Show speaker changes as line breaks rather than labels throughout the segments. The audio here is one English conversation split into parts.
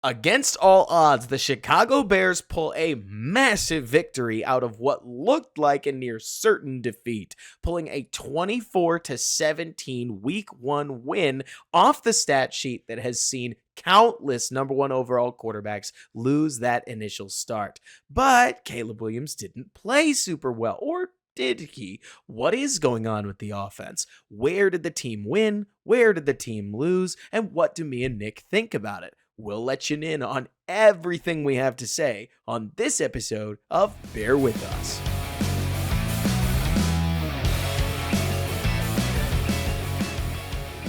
Against all odds, the Chicago Bears pull a massive victory out of what looked like a near certain defeat, pulling a 24-17 week 1 win off the stat sheet that has seen countless number 1 overall quarterbacks lose that initial start. But Caleb Williams didn't play super well, or did he? What is going on with the offense? Where did the team win? Where did the team lose? And what do me and Nick think about it? We'll let you in on everything we have to say on this episode of Bear With Us.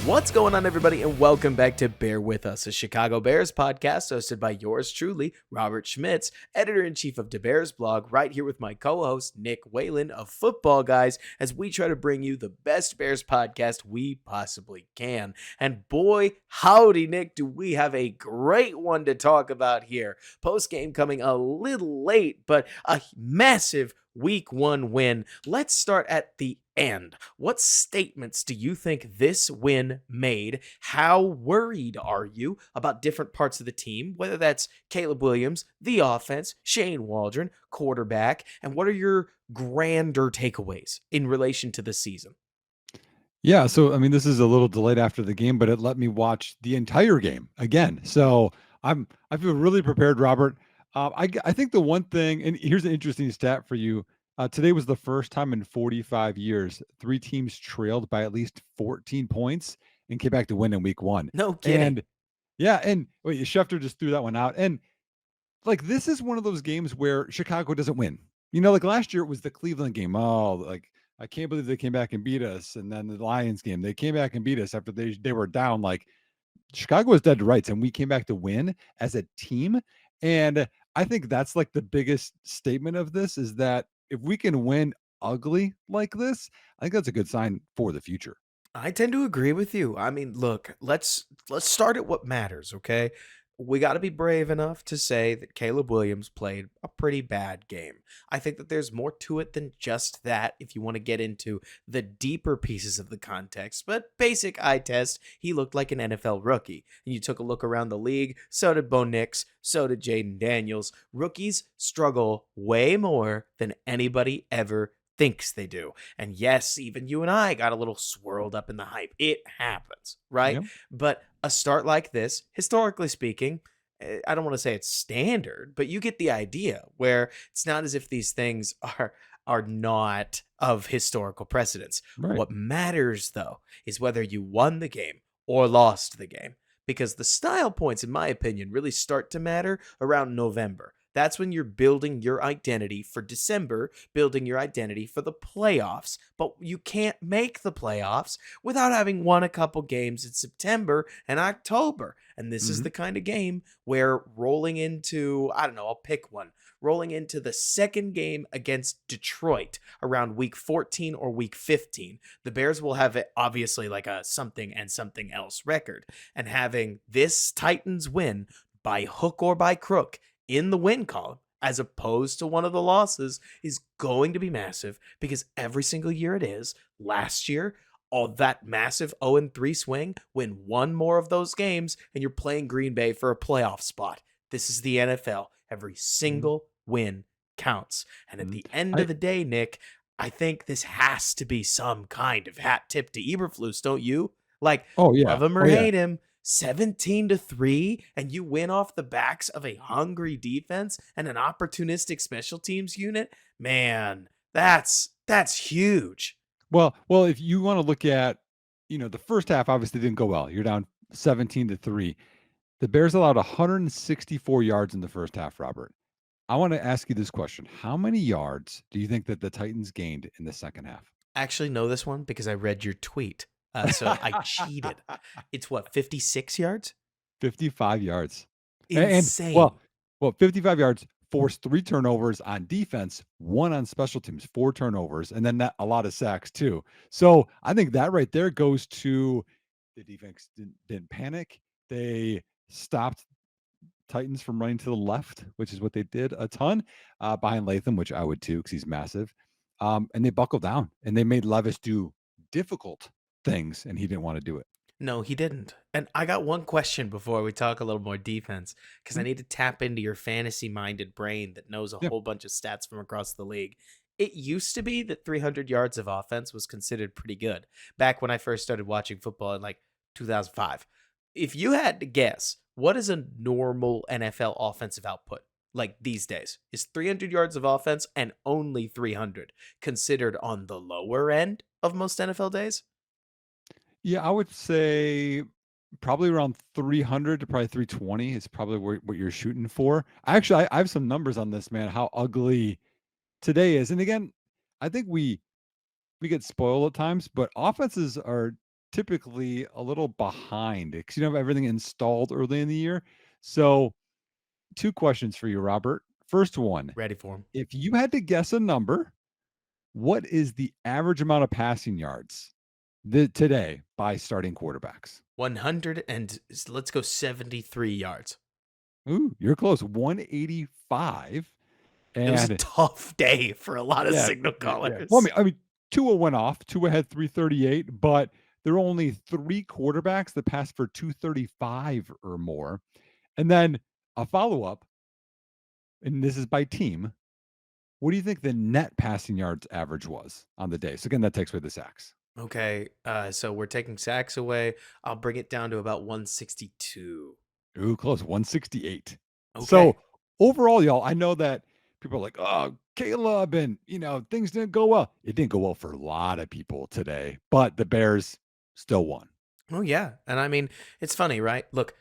What's going on, everybody, and welcome back to Bear With Us, a Chicago Bears podcast hosted by yours truly, Robert Schmitz, editor-in-chief of the Bears blog, right here with my co-host, Nick Whalen of Football Guys, as we try to bring you the best Bears podcast we possibly can. And boy, howdy, Nick, do we have a great one to talk about here. Post-game coming a little late, but a massive Week 1 win. Let's start at the end. What statements do you think this win made? How worried are you about different parts of the team, whether that's Caleb Williams, the offense, Shane Waldron, quarterback, and what are your grander takeaways in relation to the season?
Yeah, so I mean, this is a little delayed after the game, but it let me watch the entire game again. So I feel really prepared, Robert. I think the one thing, and here's an interesting stat for you. Today was the first time in 45 years 3 teams trailed by at least 14 points and came back to win in week 1.
No kidding.
And yeah, and wait, Schefter just threw that one out. And like, this is one of those games where Chicago doesn't win. You know, like last year it was the Cleveland game. Oh, like I can't believe they came back and beat us. And then the Lions game, they came back and beat us after they were down. Like, Chicago was dead to rights, and we came back to win as a team. And I think that's like the biggest statement of this is that if we can win ugly like this, I think that's a good sign for the future.
I tend to agree with you. I mean, look, let's start at what matters, okay? We got to be brave enough to say that Caleb Williams played a pretty bad game. I think that there's more to it than just that if you want to get into the deeper pieces of the context. But basic eye test, he looked like an NFL rookie. And you took a look around the league, so did Bo Nix, so did Jaden Daniels. Rookies struggle way more than anybody ever thinks they do. And yes, even you and I got a little swirled up in the hype. It happens, right?
Yep.
But a start like this, historically speaking, I don't want to say it's standard, but you get the idea where it's not as if these things are not of historical precedence.
Right.
What matters, though, is whether you won the game or lost the game, because the style points, in my opinion, really start to matter around November. That's when you're building your identity for December, building your identity for the playoffs. But you can't make the playoffs without having won a couple games in September and October. And this is the kind of game where rolling into, I don't know, I'll pick one. Rolling into the second game against Detroit around week 14 or week 15, the Bears will have it obviously like a something and something else record. And having this Titans win by hook or by crook in the win column, as opposed to one of the losses, is going to be massive because every single year it is. Last year, all that massive 0-3 swing, win one more of those games, and you're playing Green Bay for a playoff spot. This is the NFL. Every single win counts. And at the end of the day, Nick, I think this has to be some kind of hat tip to Eberflus, don't you? Like, love him or hate him, 17-3, and you win off the backs of a hungry defense and an opportunistic special teams unit. Man, that's huge.
Well, if you want to look at, the first half obviously didn't go well. You're down 17-3. The Bears allowed 164 yards in the first half, Robert. I want to ask you this question. How many yards do you think that the Titans gained in the second half?
I actually know this one because I read your tweet. So I cheated. It's what, 56 yards?
55 yards.
Insane.
And, well, 55 yards, forced 3 turnovers on defense, 1 on special teams, 4 turnovers, and then a lot of sacks too. So I think that right there goes to the defense didn't panic. They stopped Titans from running to the left, which is what they did a ton behind Latham, which I would too because he's massive. And they buckled down and they made Levis do difficult things, and he didn't want to do it.
No, he didn't. And I got one question before we talk a little more defense, because I
Mhm.
need to tap into your fantasy minded brain that knows a
Yeah.
whole bunch of stats from across the league. It used to be that 300 yards of offense was considered pretty good back when I first started watching football in like 2005. If you had to guess, what is a normal NFL offensive output like these days? Is 300 yards of offense and only 300 considered on the lower end of most NFL days?
Yeah, I would say probably around 300 to probably 320 is probably what you're shooting for. I have some numbers on this, man, how ugly today is. And again, I think we get spoiled at times, but offenses are typically a little behind because you don't have everything installed early in the year. So, two questions for you, Robert. First one,
Ready for him.
if you had to guess a number, what is the average amount of passing yards today by starting quarterbacks?
100 and let's go 73 yards.
Ooh, you're close. 185.
It was a
And
tough day for a lot of
yeah,
signal
yeah. Well,
callers.
Tua went off. Tua had 338, but there are only three quarterbacks that passed for 235 or more. And then a follow up, and this is by team. What do you think the net passing yards average was on the day? So again, that takes away the sacks.
Okay, so we're taking sacks away. I'll bring it down to about 162.
Ooh, close. 168. So
Okay.
overall, y'all, I know that people are like, oh, Caleb, and things didn't go well. It didn't go well for a lot of people today, but the Bears still won.
Oh yeah, and I mean, it's funny, right? Look,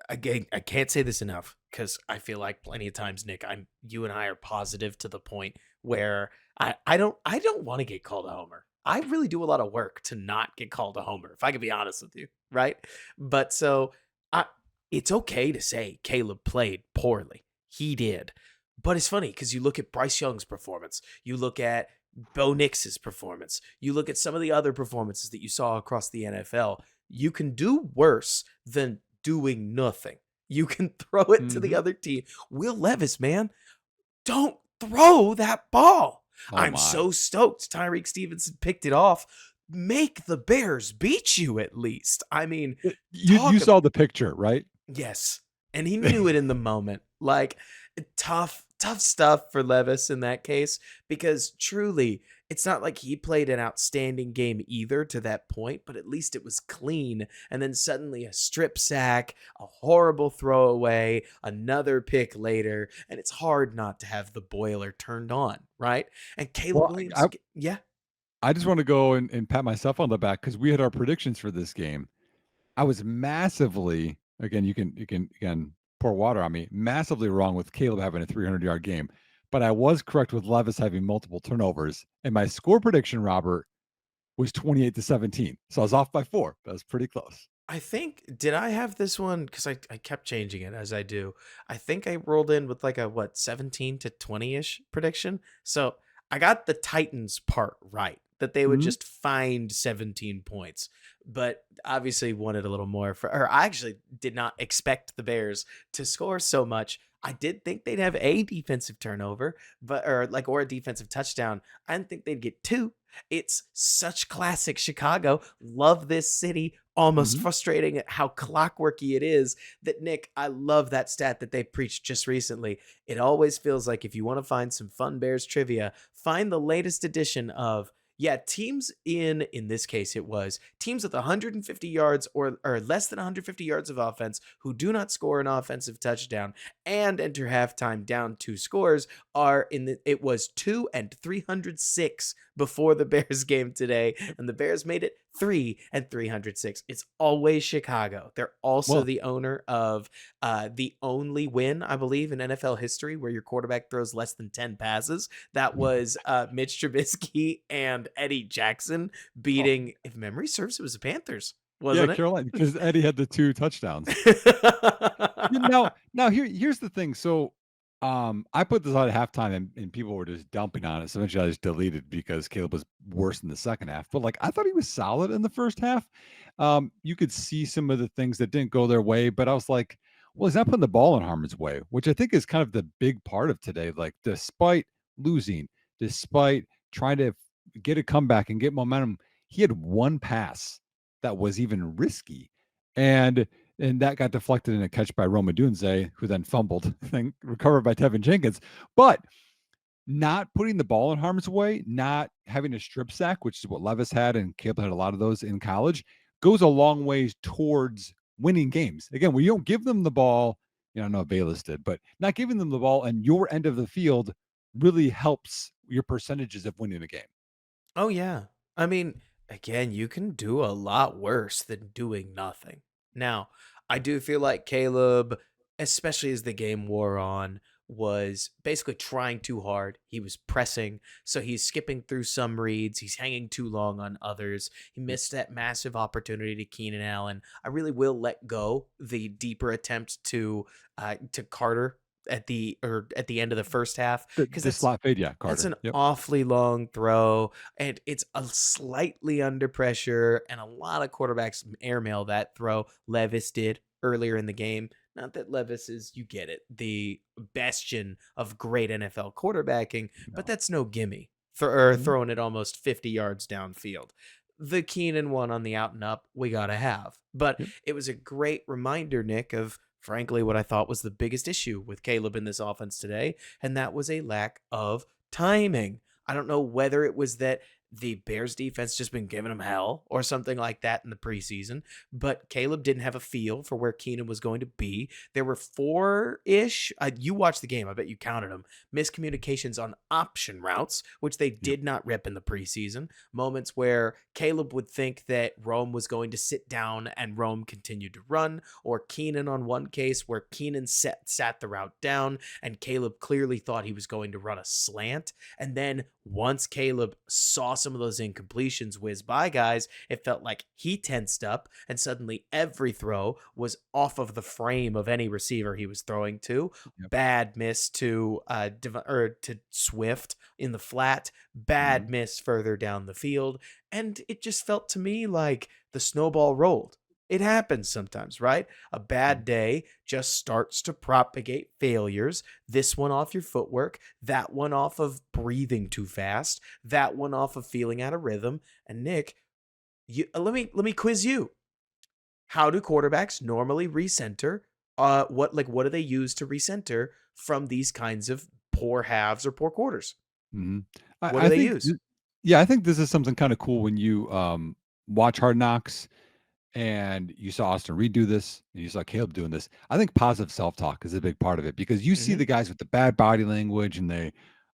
again, I can't say this enough because I feel like plenty of times, Nick, you and I are positive to the point where I don't want to get called a homer. I really do a lot of work to not get called a homer, if I can be honest with you, right? But so I it's okay to say Caleb played poorly. He did. But it's funny because you look at Bryce Young's performance, you look at Bo Nix's performance, you look at some of the other performances that you saw across the NFL. You can do worse than doing nothing. You can throw it to the
Mhm.
other team. Will Levis, man, don't throw that ball.
Oh
I'm
my.
so stoked Tyreek Stevenson picked it off. Make the Bears beat you at least. I mean,
You
talk
saw the picture, right?
yes. And he knew it in the moment. Like tough stuff for Levis in that case because truly it's not like he played an outstanding game either to that point, but at least it was clean. And then suddenly a strip sack, a horrible throwaway, another pick later, and it's hard not to have the boiler turned on, right? And Caleb
Well,
Williams,
I
yeah,
I just want to go and pat myself on the back because we had our predictions for this game. I was massively again, you can again pour water on me, massively wrong with Caleb having a 300-yard game, but I was correct with Levis having multiple turnovers. And my score prediction, Robert, was 28-17. So I was off by 4. That was pretty close.
I think did I have this one because I kept changing it as I do. I think I rolled in with like a what 17 to 20-ish prediction. So I got the Titans part right that they would
Mhm.
just find 17 points. But obviously wanted a little more for or I actually did not expect the Bears to score so much. I did think they'd have a defensive turnover, but or a defensive touchdown. I didn't think they'd get two. It's such classic Chicago. Love this city. Almost
Mhm.
frustrating at how clockworky it is that Nick, I love that stat that they preached just recently. It always feels like if you want to find some fun Bears trivia, find the latest edition of yeah, teams in this case it was teams with 150 yards or less than 150 yards of offense who do not score an offensive touchdown and enter halftime down two scores are in the it was 2 and 306 before the Bears game today, and the Bears made it 3 and 306. It's always Chicago. They're also
Well,
the owner of the only win, I believe, in NFL history where your quarterback throws less than 10 passes. That was Mitch Trubisky and Eddie Jackson
oh,
beating, if memory serves, it was the Panthers,
yeah,
wasn't it?
Carolina, because Eddie had the 2 touchdowns. Now here's the thing. So, I put this out at halftime and people were just dumping on it. So eventually I just deleted because Caleb was worse in the second half. But like I thought he was solid in the first half. You could see some of the things that didn't go their way, but I was like, well, he's not putting the ball in Harmon's way, which I think is kind of the big part of today. Like, despite losing, despite trying to get a comeback and get momentum, he had one pass that was even risky. And and that got deflected in a catch by Roma Dunze, who then fumbled, then recovered by Tevin Jenkins. But not putting the ball in harm's way, not having a strip sack, which is what Levis had, and Caleb had a lot of those in college, goes a long ways towards winning games. Again, when you don't give them the ball, you know, I know Bayless did, but not giving them the ball and your end of the field really helps your percentages of winning a game.
Oh, yeah. I mean, again, you can do a lot worse than doing nothing. Now, I do feel like Caleb, especially as the game wore on, was basically trying too hard. He was pressing, so he's skipping through some reads. He's hanging too long on others. He
Yep.
missed that massive opportunity to Keenan Allen. I really will let go the deeper attempt to Carter at the end of the first half because
The slot fade, yeah,
that's
Carter.
an
Yep.
awfully long throw, and it's a slightly under pressure, and a lot of quarterbacks airmail that throw. Levis did earlier in the game. Not that Levis is, you get it, the bastion of great NFL quarterbacking, but
No.
that's no gimme for
Mhm.
throwing it almost 50 yards downfield. The Keenan one on the out and up, we got to have. But
Yep.
it was a great reminder, Nick, of frankly what I thought was the biggest issue with Caleb in this offense today, and that was a lack of timing. I don't know whether it was that the Bears defense just been giving him hell or something like that in the preseason, but Caleb didn't have a feel for where Keenan was going to be. There were four ish, you watched the game, I bet you counted them, miscommunications on option routes, which they
Yep.
did not rip in the preseason. Moments where Caleb would think that Rome was going to sit down and Rome continued to run, or Keenan on one case where Keenan sat the route down and Caleb clearly thought he was going to run a slant. And then once Caleb saw some of those incompletions whiz by guys, it felt like he tensed up and suddenly every throw was off of the frame of any receiver he was throwing to.
Yep.
Bad miss to to Swift in the flat, bad
Mhm.
miss further down the field, and it just felt to me like the snowball rolled. It happens sometimes, right? A bad
Mhm.
day just starts to propagate failures. This one off your footwork, that one off of breathing too fast, that one off of feeling out of rhythm. And Nick, let me quiz you. How do quarterbacks normally recenter? What do they use to recenter from these kinds of poor halves or poor quarters?
Mhm.
What do
I
they
think
use?
yeah, I think this is something kinda cool when you, watch Hard Knocks and you saw Austin Reed do this, and you saw Caleb doing this. I think positive self-talk is a big part of it because you see
Hmm.
the guys with the bad body language and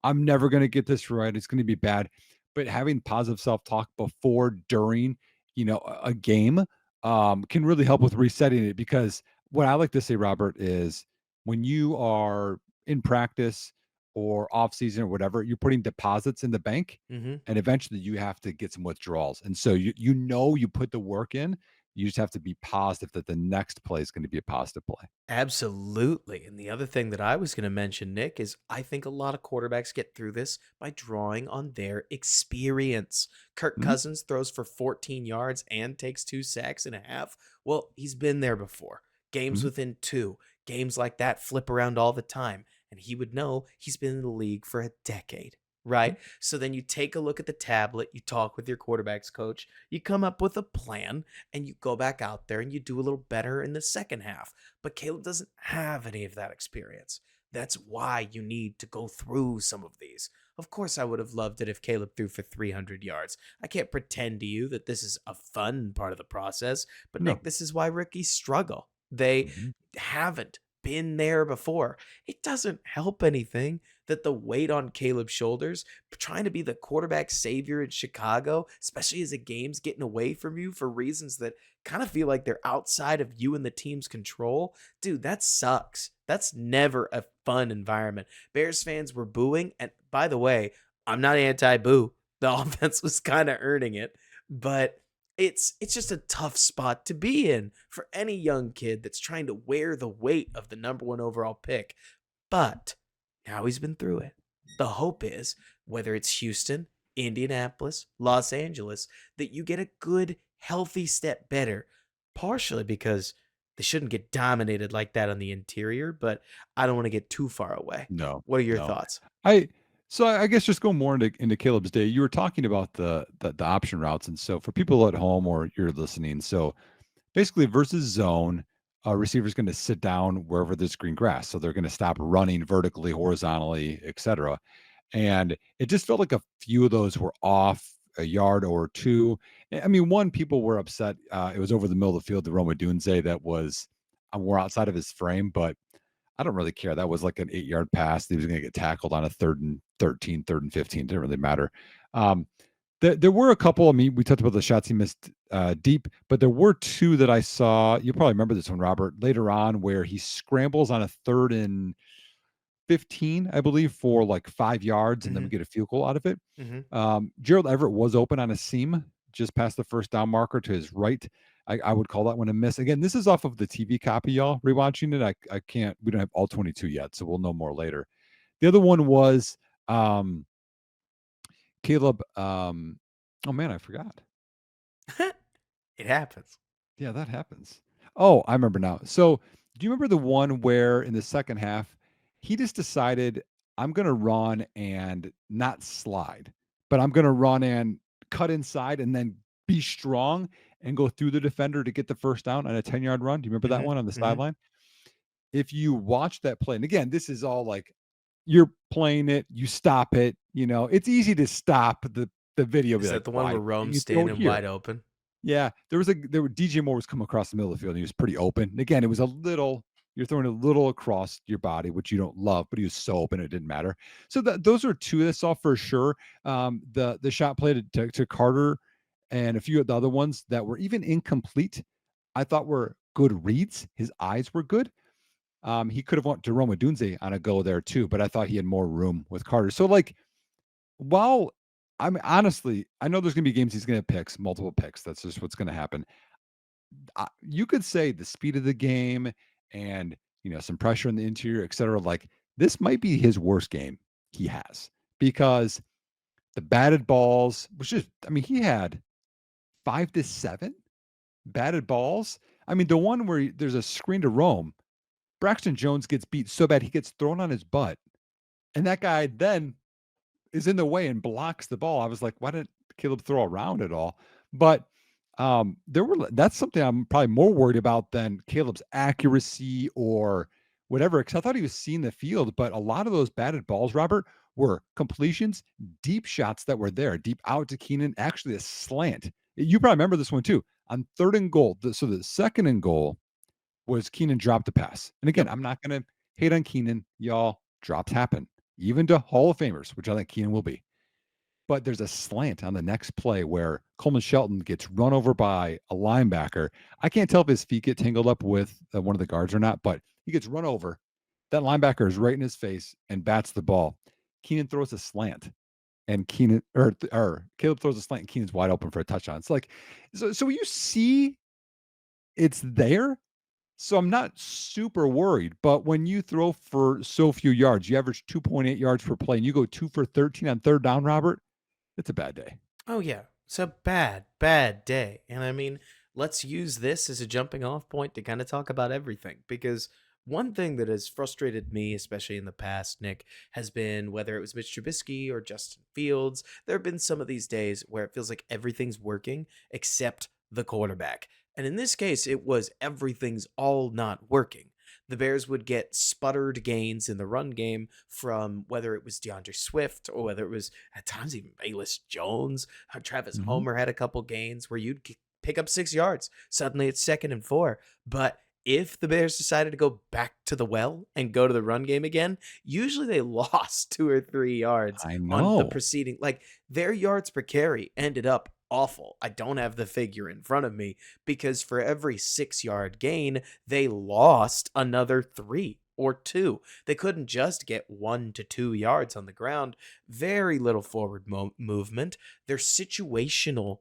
I'm never gonna get this right. It's gonna be bad. But having positive self-talk before, during, you know, a game, can really help with resetting it because what I like to say, Robert, is when you are in practice or off season or whatever, you're putting deposits in the bank
Hmm.
and eventually you have to get some withdrawals. And so you know you put the work in, you just have to be positive that the next play is going to be a positive play.
Absolutely. And the other thing that I was going to mention, Nick, is I think a lot of quarterbacks get through this by drawing on their experience. Kirk
Mhm.
Cousins throws for 14 yards and takes 2 sacks and a half. Well, he's been there before. Games
Mhm.
within two, games like that flip around all the time. And he would know he's been in the league for a decade,
Yep.
right? So then you take a look at the tablet, you talk with your quarterback's coach, you come up with a plan, and you go back out there and you do a little better in the second half. But Caleb doesn't have any of that experience. That's why you need to go through some of these. Of course, I would have loved it if Caleb threw for 300 yards. I can't pretend to you that this is a fun part of the process, but
No.
Nick, this is why rookies struggle. They
Mhm.
haven't been there before. It doesn't help anything that the weight on Caleb's shoulders, trying to be the quarterback savior in Chicago, especially as the game's getting away from you for reasons that kind of feel like they're outside of you and the team's control. Dude, that sucks. That's never a fun environment. Bears fans were booing. And by the way, I'm not anti boo. The offense was kind of earning it, but it's just a tough spot to be in for any young kid that's trying to wear the weight of the number one overall pick. But now he's been through it. The hope is, whether it's Houston, Indianapolis, Los Angeles, that you get a good, healthy step better, partially because they shouldn't get dominated like that on the interior, but I don't want to get too far away.
No.
What are your
No.
thoughts?
I So I guess just go more into Caleb's day. You were talking about the option routes, and so for people at home or you're listening, so basically versus zone, a receiver's going to sit down wherever there's green grass, so they're going to stop running vertically, horizontally, etc. And it just felt like a few of those were off a yard or two. I mean, one, people were upset. It was over the middle of the field, the Roma Dunze that was more outside of his frame, but I don't really care. That was like an 8-yard pass. He was going to get tackled on a 3rd and 13, 3rd and 15. Didn't really matter. Um, there were a couple. I mean, we talked about the shots he missed deep, but there were two that I saw. You probably remember this one, Robert, later on where he scrambles on a 3rd and 15, I believe, for like 5 yards, and then we
Hmm.
get a field goal out of it.
Hmm.
Gerald Everett was open on a seam just past the first down marker to his right. I would call that one a miss. Again, this is off of the TV copy, y'all. Rewatching it, I can't. We don't have all 22 yet, so we'll know more later. The other one was um, Caleb. Oh man, I forgot.
It happens.
Yeah, that happens. Oh, I remember now. So, do you remember the one where in the second half, he just decided, I'm going to run and not slide, but I'm going to run and cut inside and then be strong and go through the defender to get the first down on a 10-yard run? Do you remember that
Hmm.
one on the
Hmm.
sideline? If you watch that play, and again, this is all like you're playing it, you stop it, it's easy to stop the video, be
Is
like,
that the one
why
where
can't
Rome's
you throw it
standing
here?
wide open?
Yeah, there were DJ Moore was coming across the middle of the field, and he was pretty open. And again, it was a little you're throwing a little across your body, which you don't love, but he was so open it didn't matter. So those are two that I saw for sure. The shot play to Carter and a few of the other ones that were even incomplete, I thought were good reads. His eyes were good. He could have went to Roma Dunze on a go there too, but I thought he had more room with Carter. So like while I mean, honestly, I know there's going to be games he's going to picks, multiple picks. That's just what's going to happen. You could say the speed of the game and some pressure in the interior, et cetera. Like this might be his worst game he has because the batted balls was just. I mean, he had 5 to 7 batted balls. I mean, the one where there's a screen to Rome, Braxton Jones gets beat so bad he gets thrown on his butt, and that guy then is in the way and blocks the ball. I was like, why didn't Caleb throw around at all? But that's something I'm probably more worried about than Caleb's accuracy or whatever. Because I thought he was seeing the field, but a lot of those batted balls, Robert, were completions, deep shots that were there, deep out to Keenan, actually a slant. You probably remember this one too. On 3rd and goal, so the 2nd and goal was Keenan dropped the pass. And again,
Yep.
I'm not going to hate on Keenan. Y'all, drops happen, even to Hall of Famers, which I think Keenan will be. But there's a slant on the next play where Coleman Shelton gets run over by a linebacker. I can't tell if his feet get tangled up with one of the guards or not, but he gets run over. That linebacker is right in his face and bats the ball. Keenan throws a slant, and Caleb throws a slant, and Keenan's wide open for a touchdown. It's like, so you see it's there, so I'm not super worried, but when you throw for so few yards, you average 2.8 yards per play, and you go 2 for 13 on 3rd down, Robert, it's a bad day.
Oh yeah, it's a bad, bad day. And I mean, let's use this as a jumping off point to kind of talk about everything because one thing that has frustrated me, especially in the past, Nick, has been whether it was Mitch Trubisky or Justin Fields. There have been some of these days where it feels like everything's working except the quarterback. And in this case, it was everything's all not working. The Bears would get sputtered gains in the run game from whether it was DeAndre Swift or whether it was at times even Bayless Jones. Travis
Mhm.
Homer had a couple gains where you'd pick up 6 yards. Suddenly it's 2nd and 4. But if the Bears decided to go back to the well and go to the run game again, usually they lost 2 or 3 yards
I
on the
know.
preceding. Like their yards per carry ended up awful. I don't have the figure in front of me because for every 6 yard gain, they lost another 3 or 2. They couldn't just get 1 to 2 yards on the ground. Very little forward movement. Their situational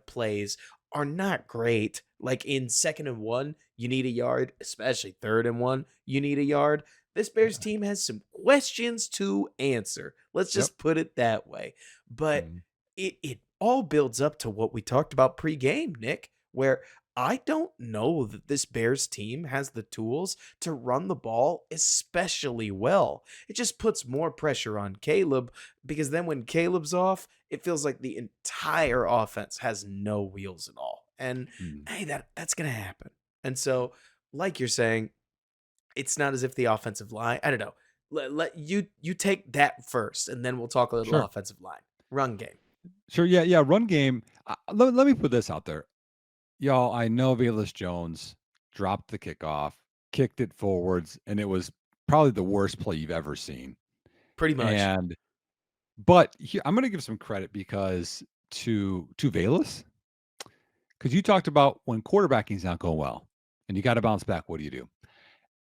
plays are not great. Like in 2nd and 1, you need a yard, especially 3rd and 1, you need a yard. This Bears
Yeah.
team has some questions to answer. Let's
Yep.
just put it that way. But
Mhm.
it all builds up to what we talked about pregame, Nick, where I don't know that this Bears team has the tools to run the ball especially well. It just puts more pressure on Caleb because then when Caleb's off, it feels like the entire offense has no wheels at all. And
Mm.
hey, that's going to happen. And so, like you're saying, it's not as if the offensive line, I don't know. Let you take that first and then we'll talk a little
Sure.
offensive line. Run game.
Sure. Yeah. Yeah. Run game. Let me put this out there. Y'all, I know Velus Jones dropped the kickoff, kicked it forwards, and it was probably the worst play you've ever seen.
Pretty much.
And but I'm going to give some credit because to Velus, because you talked about when quarterbacking is not going well, and you got to bounce back. What do you do?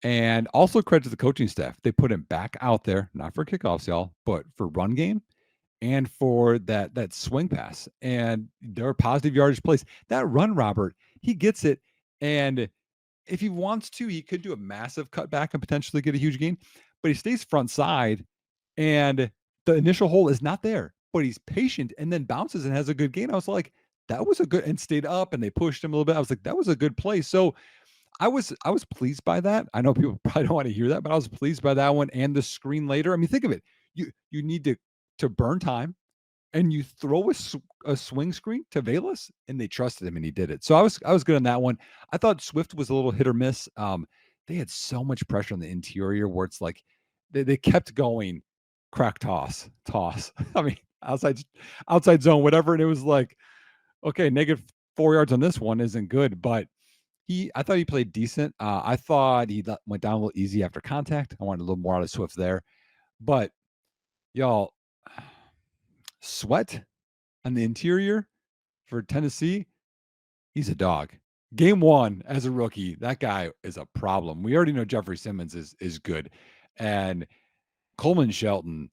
And also credit to the coaching staff. They put him back out there, not for kickoffs, y'all, but for run game and for that swing pass. And there are positive yardage plays. That run, Robert, he gets it. And if he wants to, he could do a massive cutback and potentially get a huge gain, but he stays front side and the initial hole is not there, but he's patient and then bounces and has a good gain. I was like, that was a good and stayed up and they pushed him a little bit. I was like, that was a good play. So I was pleased by that. I know people probably don't want to hear that, but I was pleased by that one and the screen later. I mean, think of it. You need to burn time and you throw a swing screen to Velus, and they trusted him, and he did it. So I was good on that one. I thought Swift was a little hit or miss. They had so much pressure on the interior where it's like they kept going, crack toss. I mean, outside zone, whatever, and it was like, okay, -4 yards on this one isn't good, but I thought he played decent. I thought he went down a little easy after contact. I wanted a little more out of Swift there, but y'all, Sweat on the interior for Tennessee, he's a dog. Game 1 as a rookie, that guy is a problem. We already know Jeffrey Simmons is good. And Coleman Shelton,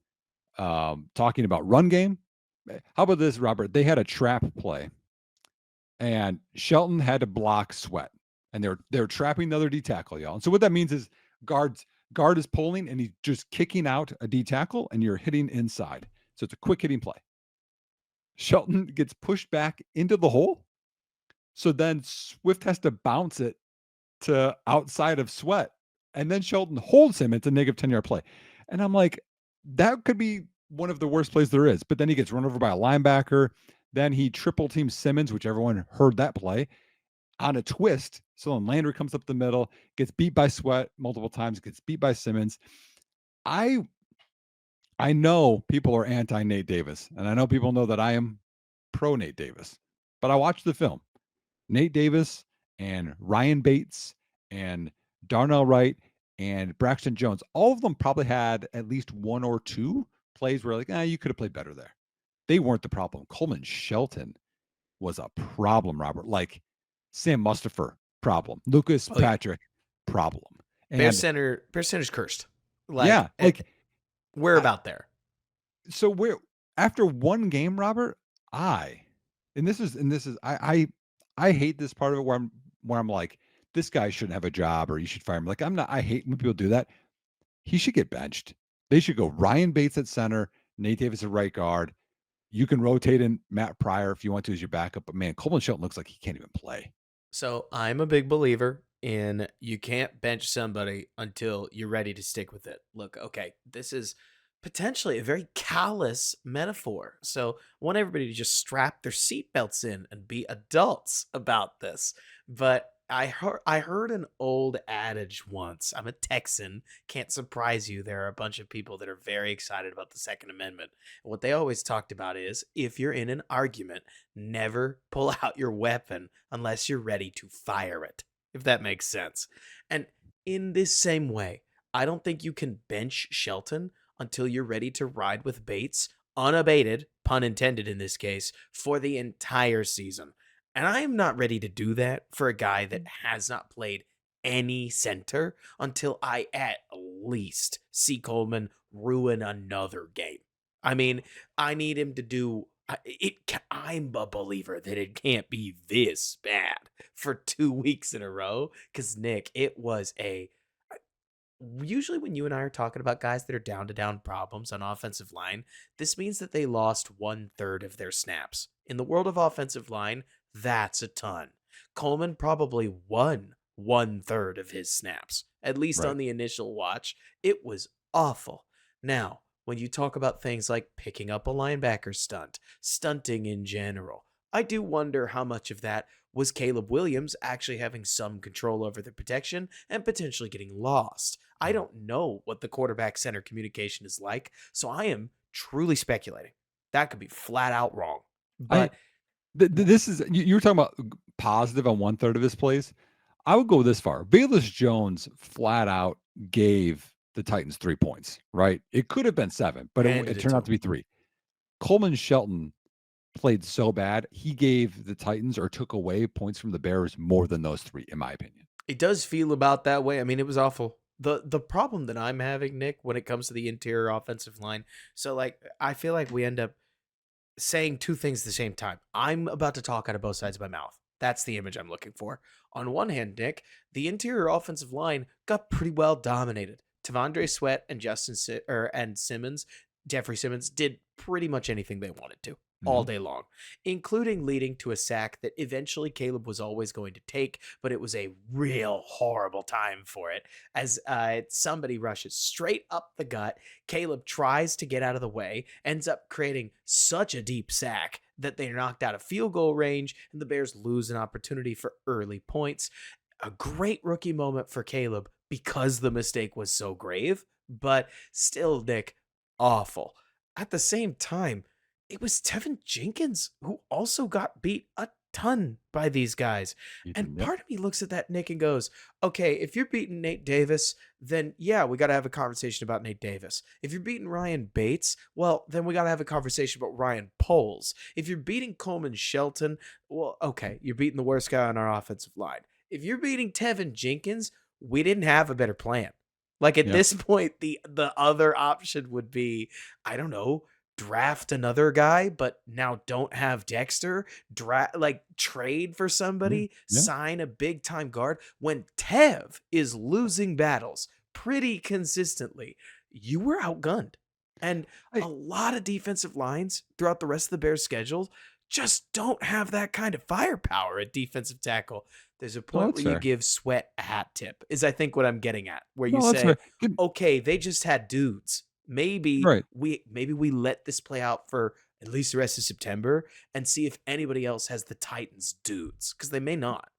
talking about run game. How about this, Robert? They had a trap play, and Shelton had to block Sweat, and they're trapping the other D tackle, y'all. And so what that means is guard is pulling, and he's just kicking out a D tackle, and you're hitting inside. So it's a quick hitting play. Shelton gets pushed back into the hole. So then Swift has to bounce it to outside of Sweat. And then Shelton holds him. It's a negative 10-yard play. And I'm like, that could be one of the worst plays there is. But then he gets run over by a linebacker. Then he triple teams Simmons, which everyone heard that play, on a twist. So then Landry comes up the middle, gets beat by Sweat multiple times, gets beat by Simmons. I know people are anti Nate Davis, and I know people know that I am pro Nate Davis, but I watched the film. Nate Davis and Ryan Bates and Darnell Wright and Braxton Jones, all of them probably had at least one or two plays where like, you could have played better there. They weren't the problem. Coleman Shelton was a problem, Robert. Like Sam Mustipher, problem. Lucas
Oh yeah.
Patrick, problem.
Bear
And
Center's cursed.
yeah, like
we're
I,
about there.
so we're after one game, Robert, I hate this part of it where I'm like, this guy shouldn't have a job or you should fire him. Like I hate when people do that. He should get benched. They should go Ryan Bates at center, Nate Davis at right guard. You can rotate in Matt Pryor if you want to as your backup, but man, Coleman Shelton looks like he can't even play.
So I'm a big believer in you can't bench somebody until you're ready to stick with it. Look, okay, this is potentially a very callous metaphor. So I want everybody to just strap their seatbelts in and be adults about this. But I heard an old adage once. I'm a Texan. Can't surprise you. There are a bunch of people that are very excited about the Second Amendment. And what they always talked about is if you're in an argument, never pull out your weapon unless you're ready to fire it, if that makes sense. And in this same way, I don't think you can bench Shelton until you're ready to ride with Bates, unabated, pun intended in this case, for the entire season. And I am not ready to do that for a guy that has not played any center until I at least see Coleman ruin another game. I mean, I need him to do I'm a believer that it can't be this bad for 2 weeks in a row. Because Nick, it was usually when you and I are talking about guys that are down to down problems on offensive line, this means that they lost 1/3 of their snaps. In the world of offensive line, that's a ton. Coleman probably won 1/3 of his snaps, at least
Right.
on the initial watch. It was awful. Now, when you talk about things like picking up a linebacker stunting in general, I do wonder how much of that was Caleb Williams actually having some control over the protection and potentially getting lost. I don't know what the quarterback center communication is like, so I am truly speculating. That could be flat out wrong.
I
But
this is you were talking about positive on 1/3 of his plays. I would go this far. Bayless Jones flat out gave the Titans 3 points, right? It could have been 7, but
handed
it
it
turned
to
out to
him.
be 3. Coleman Shelton played so bad, he gave the Titans or took away points from the Bears more than those 3, in my opinion.
It does feel about that way. I mean, it was awful. The problem that I'm having, Nick, when it comes to the interior offensive line, so like I feel like we end up saying two things at the same time. I'm about to talk out of both sides of my mouth. That's the image I'm looking for. On one hand, Nick, the interior offensive line got pretty well dominated. Tavondre Sweat and and Simmons, Jeffrey Simmons did pretty much anything they wanted to all
Mhm.
day long, including leading to a sack that eventually Caleb was always going to take, but it was a real horrible time for it as somebody rushes straight up the gut. Caleb tries to get out of the way, ends up creating such a deep sack that they're knocked out of field goal range, and the Bears lose an opportunity for early points. A great rookie moment for Caleb because the mistake was so grave, but still, Nick, awful. At the same time, it was Tevin Jenkins who also got beat a ton by these guys. And
Yep.
part of me looks at that, Nick, and goes, okay, if you're beating Nate Davis, then yeah, we got to have a conversation about Nate Davis. If you're beating Ryan Bates, well, then we got to have a conversation about Ryan Poles. If you're beating Coleman Shelton, well, okay, you're beating the worst guy on our offensive line. If you're beating Tevin Jenkins, we didn't have a better plan. Like at
Yep.
this point, the other option would be, I don't know, draft another guy, but now don't have Dexter, trade for
Yeah.
somebody,
Yeah.
sign a big time guard when Tev is losing battles pretty consistently. You were outgunned. And
I
a lot of defensive lines throughout the rest of the Bears' schedule just don't have that kind of firepower at defensive tackle. There's a
No,
point
that's
where you
fair.
give Sweat a hat tip, is I think what I'm getting at, where you
No, that's fair.
say,
Good.
okay, they just had dudes. Maybe
Right.
we let this play out for at least the rest of September and see if anybody else has the Titans dudes, because they may not.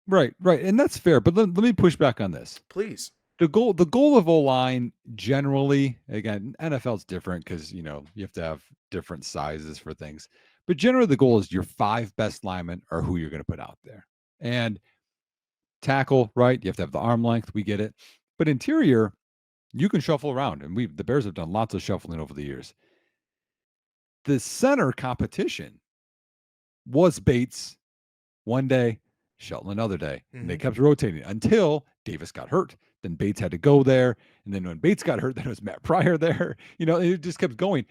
Right. Right. And that's fair. But let me push back on this.
Please.
The goal of O-line generally, again, NFL's different because you have to have different sizes for things. But generally the goal is your 5 best linemen are who you're going to put out there. And tackle, right? You have to have the arm length, we get it. But interior, you can shuffle around. And the Bears have done lots of shuffling over the years. The center competition was Bates one day, Shelton another day. And they
Hmm.
kept rotating until Davis got hurt. Then Bates had to go there. And then when Bates got hurt, then it was Matt Pryor there. It just kept going.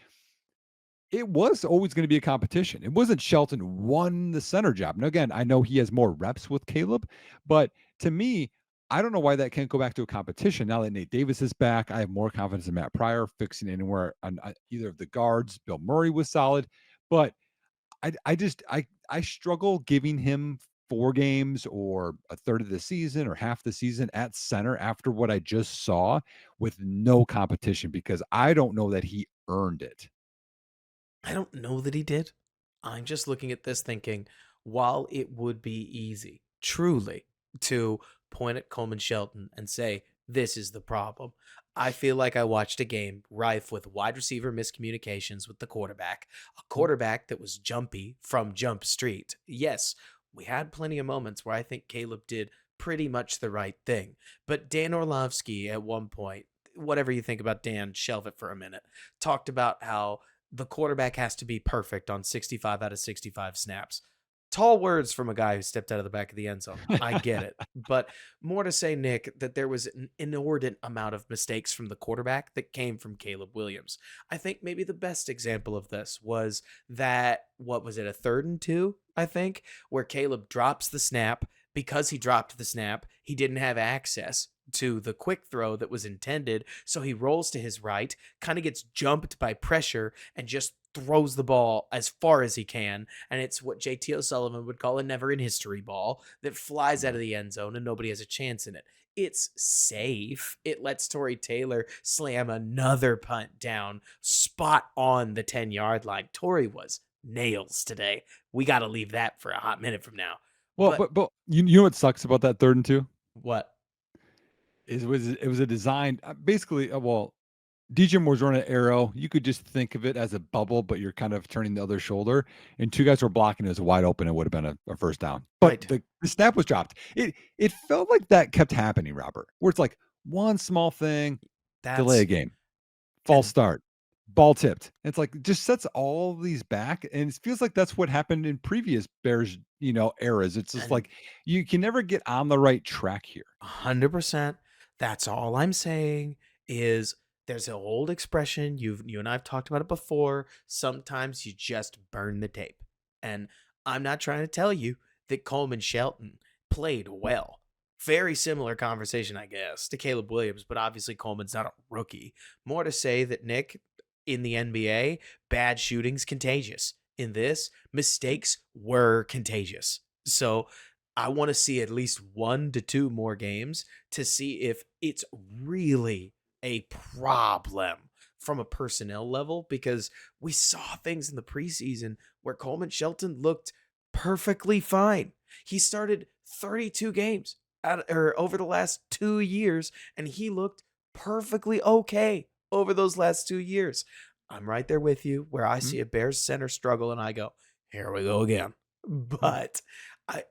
It was always going to be a competition. It wasn't Shelton won the center job. Now, again, I know he has more reps with Caleb, but to me, I don't know why that can't go back to a competition. Now that Nate Davis is back, I have more confidence in Matt Pryor fixing anywhere on either of the guards. Bill Murray was solid, but I struggle giving him 4 games or a third of the season or half the season at center after what I just saw with no competition because I don't know that he earned it.
I don't know that he did. I'm just looking at this thinking, while it would be easy, truly, to point at Coleman Shelton and say, this is the problem, I feel like I watched a game rife with wide receiver miscommunications with the quarterback, a quarterback that was jumpy from Jump Street. Yes, we had plenty of moments where I think Caleb did pretty much the right thing. But Dan Orlovsky at one point, whatever you think about Dan, shelve it for a minute, talked about how the quarterback has to be perfect on 65 out of 65 snaps. Tall words from a guy who stepped out of the back of the end zone. I get it. But more to say, Nick, that there was an inordinate amount of mistakes from the quarterback that came from Caleb Williams. I think maybe the best example of this was that, what was it, a 3rd and 2, I think, where Caleb drops the snap. Because he dropped the snap, he didn't have access to the quick throw that was intended. So he rolls to his right, kind of gets jumped by pressure, and just throws the ball as far as he can, and it's what JT O'Sullivan would call a never in history ball that flies out of the end zone and nobody has a chance in it. It's safe. It lets Torrey Taylor slam another punt down spot on the 10-yard line. Torrey was nails today. We got to leave that for a hot minute from now.
Well,
But
but you know what sucks about that 3rd and 2?
what?
It was a design, basically, well, DJ Moore's running an arrow. You could just think of it as a bubble, but you're kind of turning the other shoulder, and 2 guys were blocking. It was wide open. It would have been a first down, but
Right.
the snap was dropped. It felt like that kept happening, Robert, where it's like one small thing, delay a
That's
game, false
and
start, ball tipped. It's like, it just sets all these back, and it feels like that's what happened in previous Bears, eras. It's just
and
like you can never get on the right track here.
100%. That's all I'm saying is there's an old expression you and I've talked about it before. Sometimes you just burn the tape. And I'm not trying to tell you that Coleman Shelton played well. Very similar conversation, I guess, to Caleb Williams, but obviously Coleman's not a rookie. More to say that Nick, in the NBA, bad shooting's contagious. In this, mistakes were contagious. So I want to see at least 1 to 2 more games to see if it's really a problem from a personnel level, because we saw things in the preseason where Coleman Shelton looked perfectly fine. He started 32 games over the last 2 years, and he looked perfectly okay over those last 2 years. I'm right there with you where I
Mhm,
see a Bears center struggle and I go, here we go again.
mhm.
But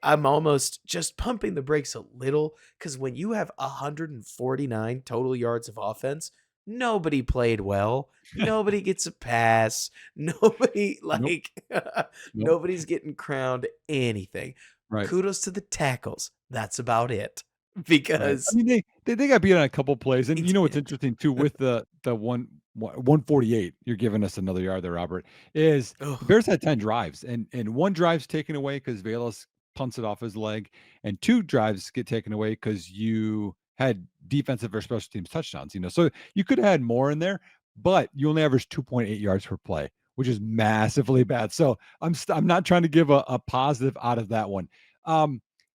I'm almost just pumping the brakes a little, because when you have 149 total yards of offense, nobody played well. Nobody gets a pass. Nobody
Nope, nope,
nobody's getting crowned anything.
right.
Kudos to the tackles. That's about it.
Right. I
Because
mean, they got beat on a couple plays,
they
and you know what's
did.
interesting too with the 148. You're giving us another yard there, Robert. Is the
Ugh,
Bears had 10 drives, and one drive's taken away because Velas punts it off his leg, and 2 drives get taken away because you had defensive or special teams touchdowns. So you could have had more in there, but you only averaged 2.8 yards per play, which is massively bad. So I'm not trying to give a positive out of that one.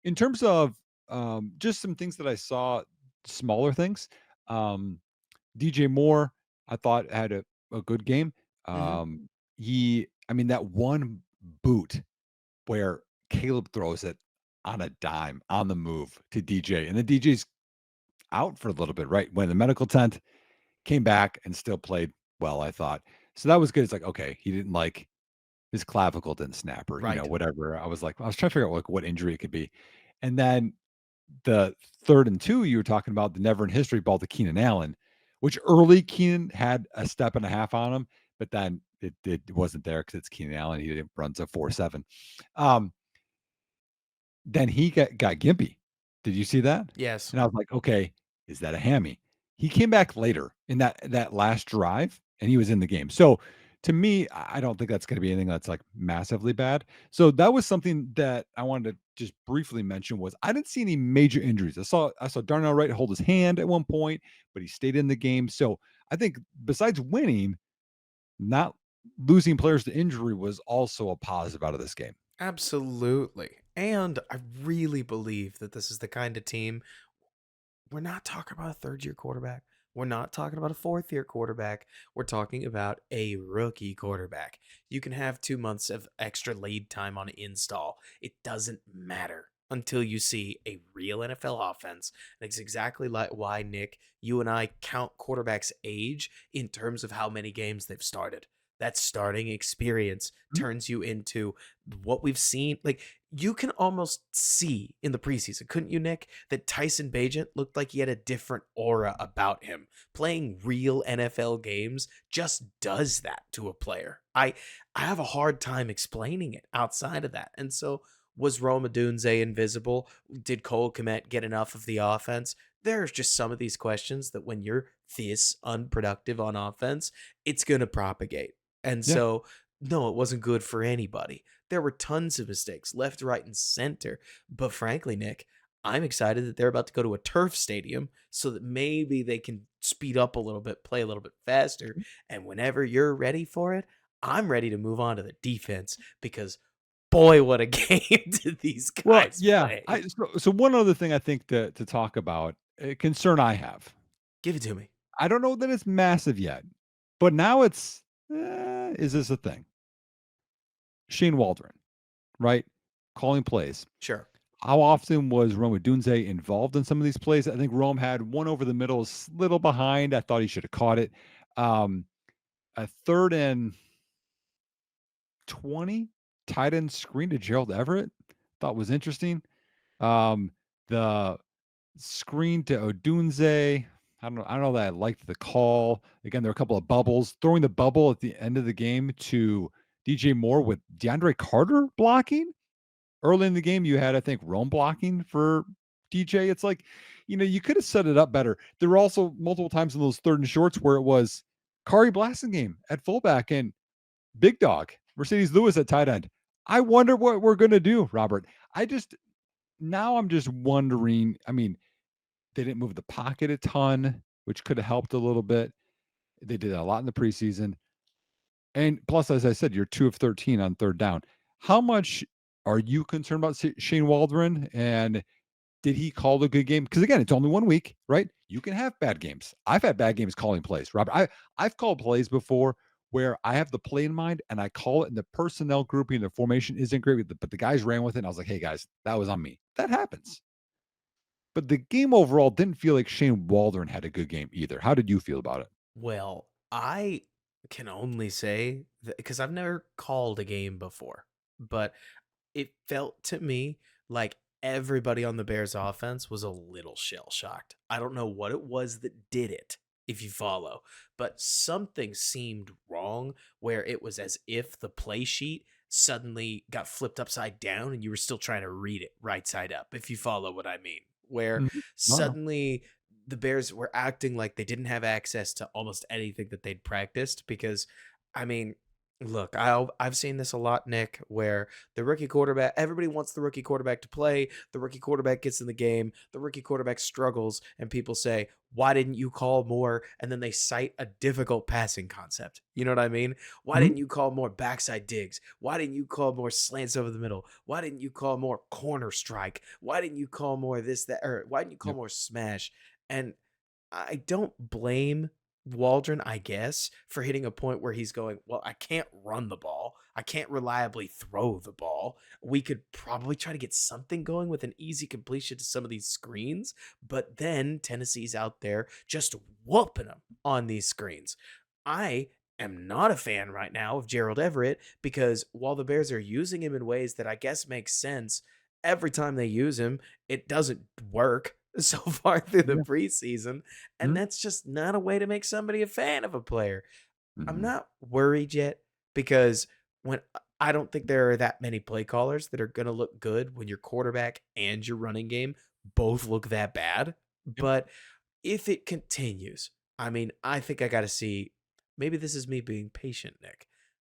In terms of just some things that I saw, smaller things. Um, DJ Moore, I thought had a good game.
mhm.
I mean, that one boot where Caleb throws it on a dime on the move to DJ, and then DJ's out for a little bit, right? When the medical tent came back and still played well, I thought. So that was good. It's like, okay, he didn't like his clavicle didn't snap or,
Right.
whatever. I was trying to figure out like what injury it could be. And then the 3rd and 2 you were talking about, the never in history ball to Keenan Allen, which early Keenan had a step and a half on him, but then it wasn't there because it's Keenan Allen. He didn't runs a 4.7. Um, then he got gimpy. Did you see that?
Yes.
And I was like, okay, is that a hammy? He came back later in that last drive, and he was in the game. So to me, I don't think that's going to be anything that's like massively bad. So that was something that I wanted to just briefly mention was I didn't see any major injuries. I saw Darnell Wright hold his hand at one point, but he stayed in the game. So I think besides winning, not losing players to injury was also a positive out of this game.
Absolutely. And I really believe that this is the kind of team. We're not talking about a 3rd-year quarterback. We're not talking about a 4th-year quarterback. We're talking about a rookie quarterback. You can have 2 months of extra lead time on install. It doesn't matter until you see a real NFL offense. And it's exactly like why, Nick, you and I count quarterbacks' age in terms of how many games they've started. That starting experience
Mhm.
turns you into what we've seen. Like, you can almost see in the preseason, couldn't you, Nick, that Tyson Bagent looked like he had a different aura about him. Playing real NFL games just does that to a player. I have a hard time explaining it outside of that. And so, was Roma Dunze invisible? Did Cole Kmet get enough of the offense? There's just some of these questions that when you're this unproductive on offense, it's going to propagate. And
Yeah.
so, no, it wasn't good for anybody. There were tons of mistakes, left, right, and center. But frankly, Nick, I'm excited that they're about to go to a turf stadium so that maybe they can speed up a little bit, play a little bit faster. And whenever you're ready for it, I'm ready to move on to the defense because boy, what a game did these
Well,
guys
yeah.
play.
So one other thing I think to talk about, a concern I have.
Give it to me.
I don't know that it's massive yet, but now it's, is this a thing? Shane Waldron, right? Calling plays.
Sure.
How often was Rome Odunze involved in some of these plays? I think Rome had one over the middle, little behind. I thought he should have caught it. Um, a 3rd and 20 tight end screen to Gerald Everett. Thought was interesting. Um, the screen to Odunze. I don't know that I liked the call. Again, there were a couple of bubbles. Throwing the bubble at the end of the game to DJ Moore with DeAndre Carter blocking. Early in the game, you had, I think, Rome blocking for DJ. It's like, you could have set it up better. There were also multiple times in those 3rd and shorts where it was Kari Blasingame at fullback and Big Dog, Mercedes Lewis at tight end. I wonder what we're going to do, Robert. Now I'm just wondering. I mean, they didn't move the pocket a ton, which could have helped a little bit. They did a lot in the preseason. And plus, as I said, you're 2 of 13 on 3rd down. How much are you concerned about Shane Waldron? And did he call a good game? Because again, it's only 1 week, right? You can have bad games. I've had bad games calling plays, Robert. I've called plays before where I have the play in mind and I call it, and the personnel grouping, the formation isn't great, but the guys ran with it. And I was like, hey guys, that was on me. That happens. But the game overall didn't feel like Shane Waldron had a good game either. How did you feel about it?
Well, I can only say that because I've never called a game before, but it felt to me like everybody on the Bears offense was a little shell shocked. I don't know what it was that did it, if you follow, but something seemed wrong where it was as if the play sheet suddenly got flipped upside down and you were still trying to read it right side up, if you follow what I mean. Where
Mhm. No, no.
suddenly the Bears were acting like they didn't have access to almost anything that they'd practiced because, I mean, look, I've seen this a lot, Nick, where the rookie quarterback, everybody wants the rookie quarterback to play. The rookie quarterback gets in the game. The rookie quarterback struggles, and people say, why didn't you call more? And then they cite a difficult passing concept. You know what I mean? Why
Mhm.
didn't you call more backside digs? Why didn't you call more slants over the middle? Why didn't you call more corner strike? Why didn't you call more this, that, or why didn't you call
Yep.
more smash? And I don't blame Waldron, I guess, for hitting a point where he's going, well, I can't run the ball. I can't reliably throw the ball. We could probably try to get something going with an easy completion to some of these screens, but then Tennessee's out there just whooping them on these screens. I am not a fan right now of Gerald Everett because while the Bears are using him in ways that I guess make sense, every time they use him, it doesn't work so far through the
Yeah.
preseason. And
Mhm.
that's just not a way to make somebody a fan of a player. I'm
Mhm.
not worried yet because when I don't think there are that many play callers that are going to look good when your quarterback and your running game both look that bad.
Yep.
But if it continues, I mean, I think I got to see, maybe this is me being patient, Nick.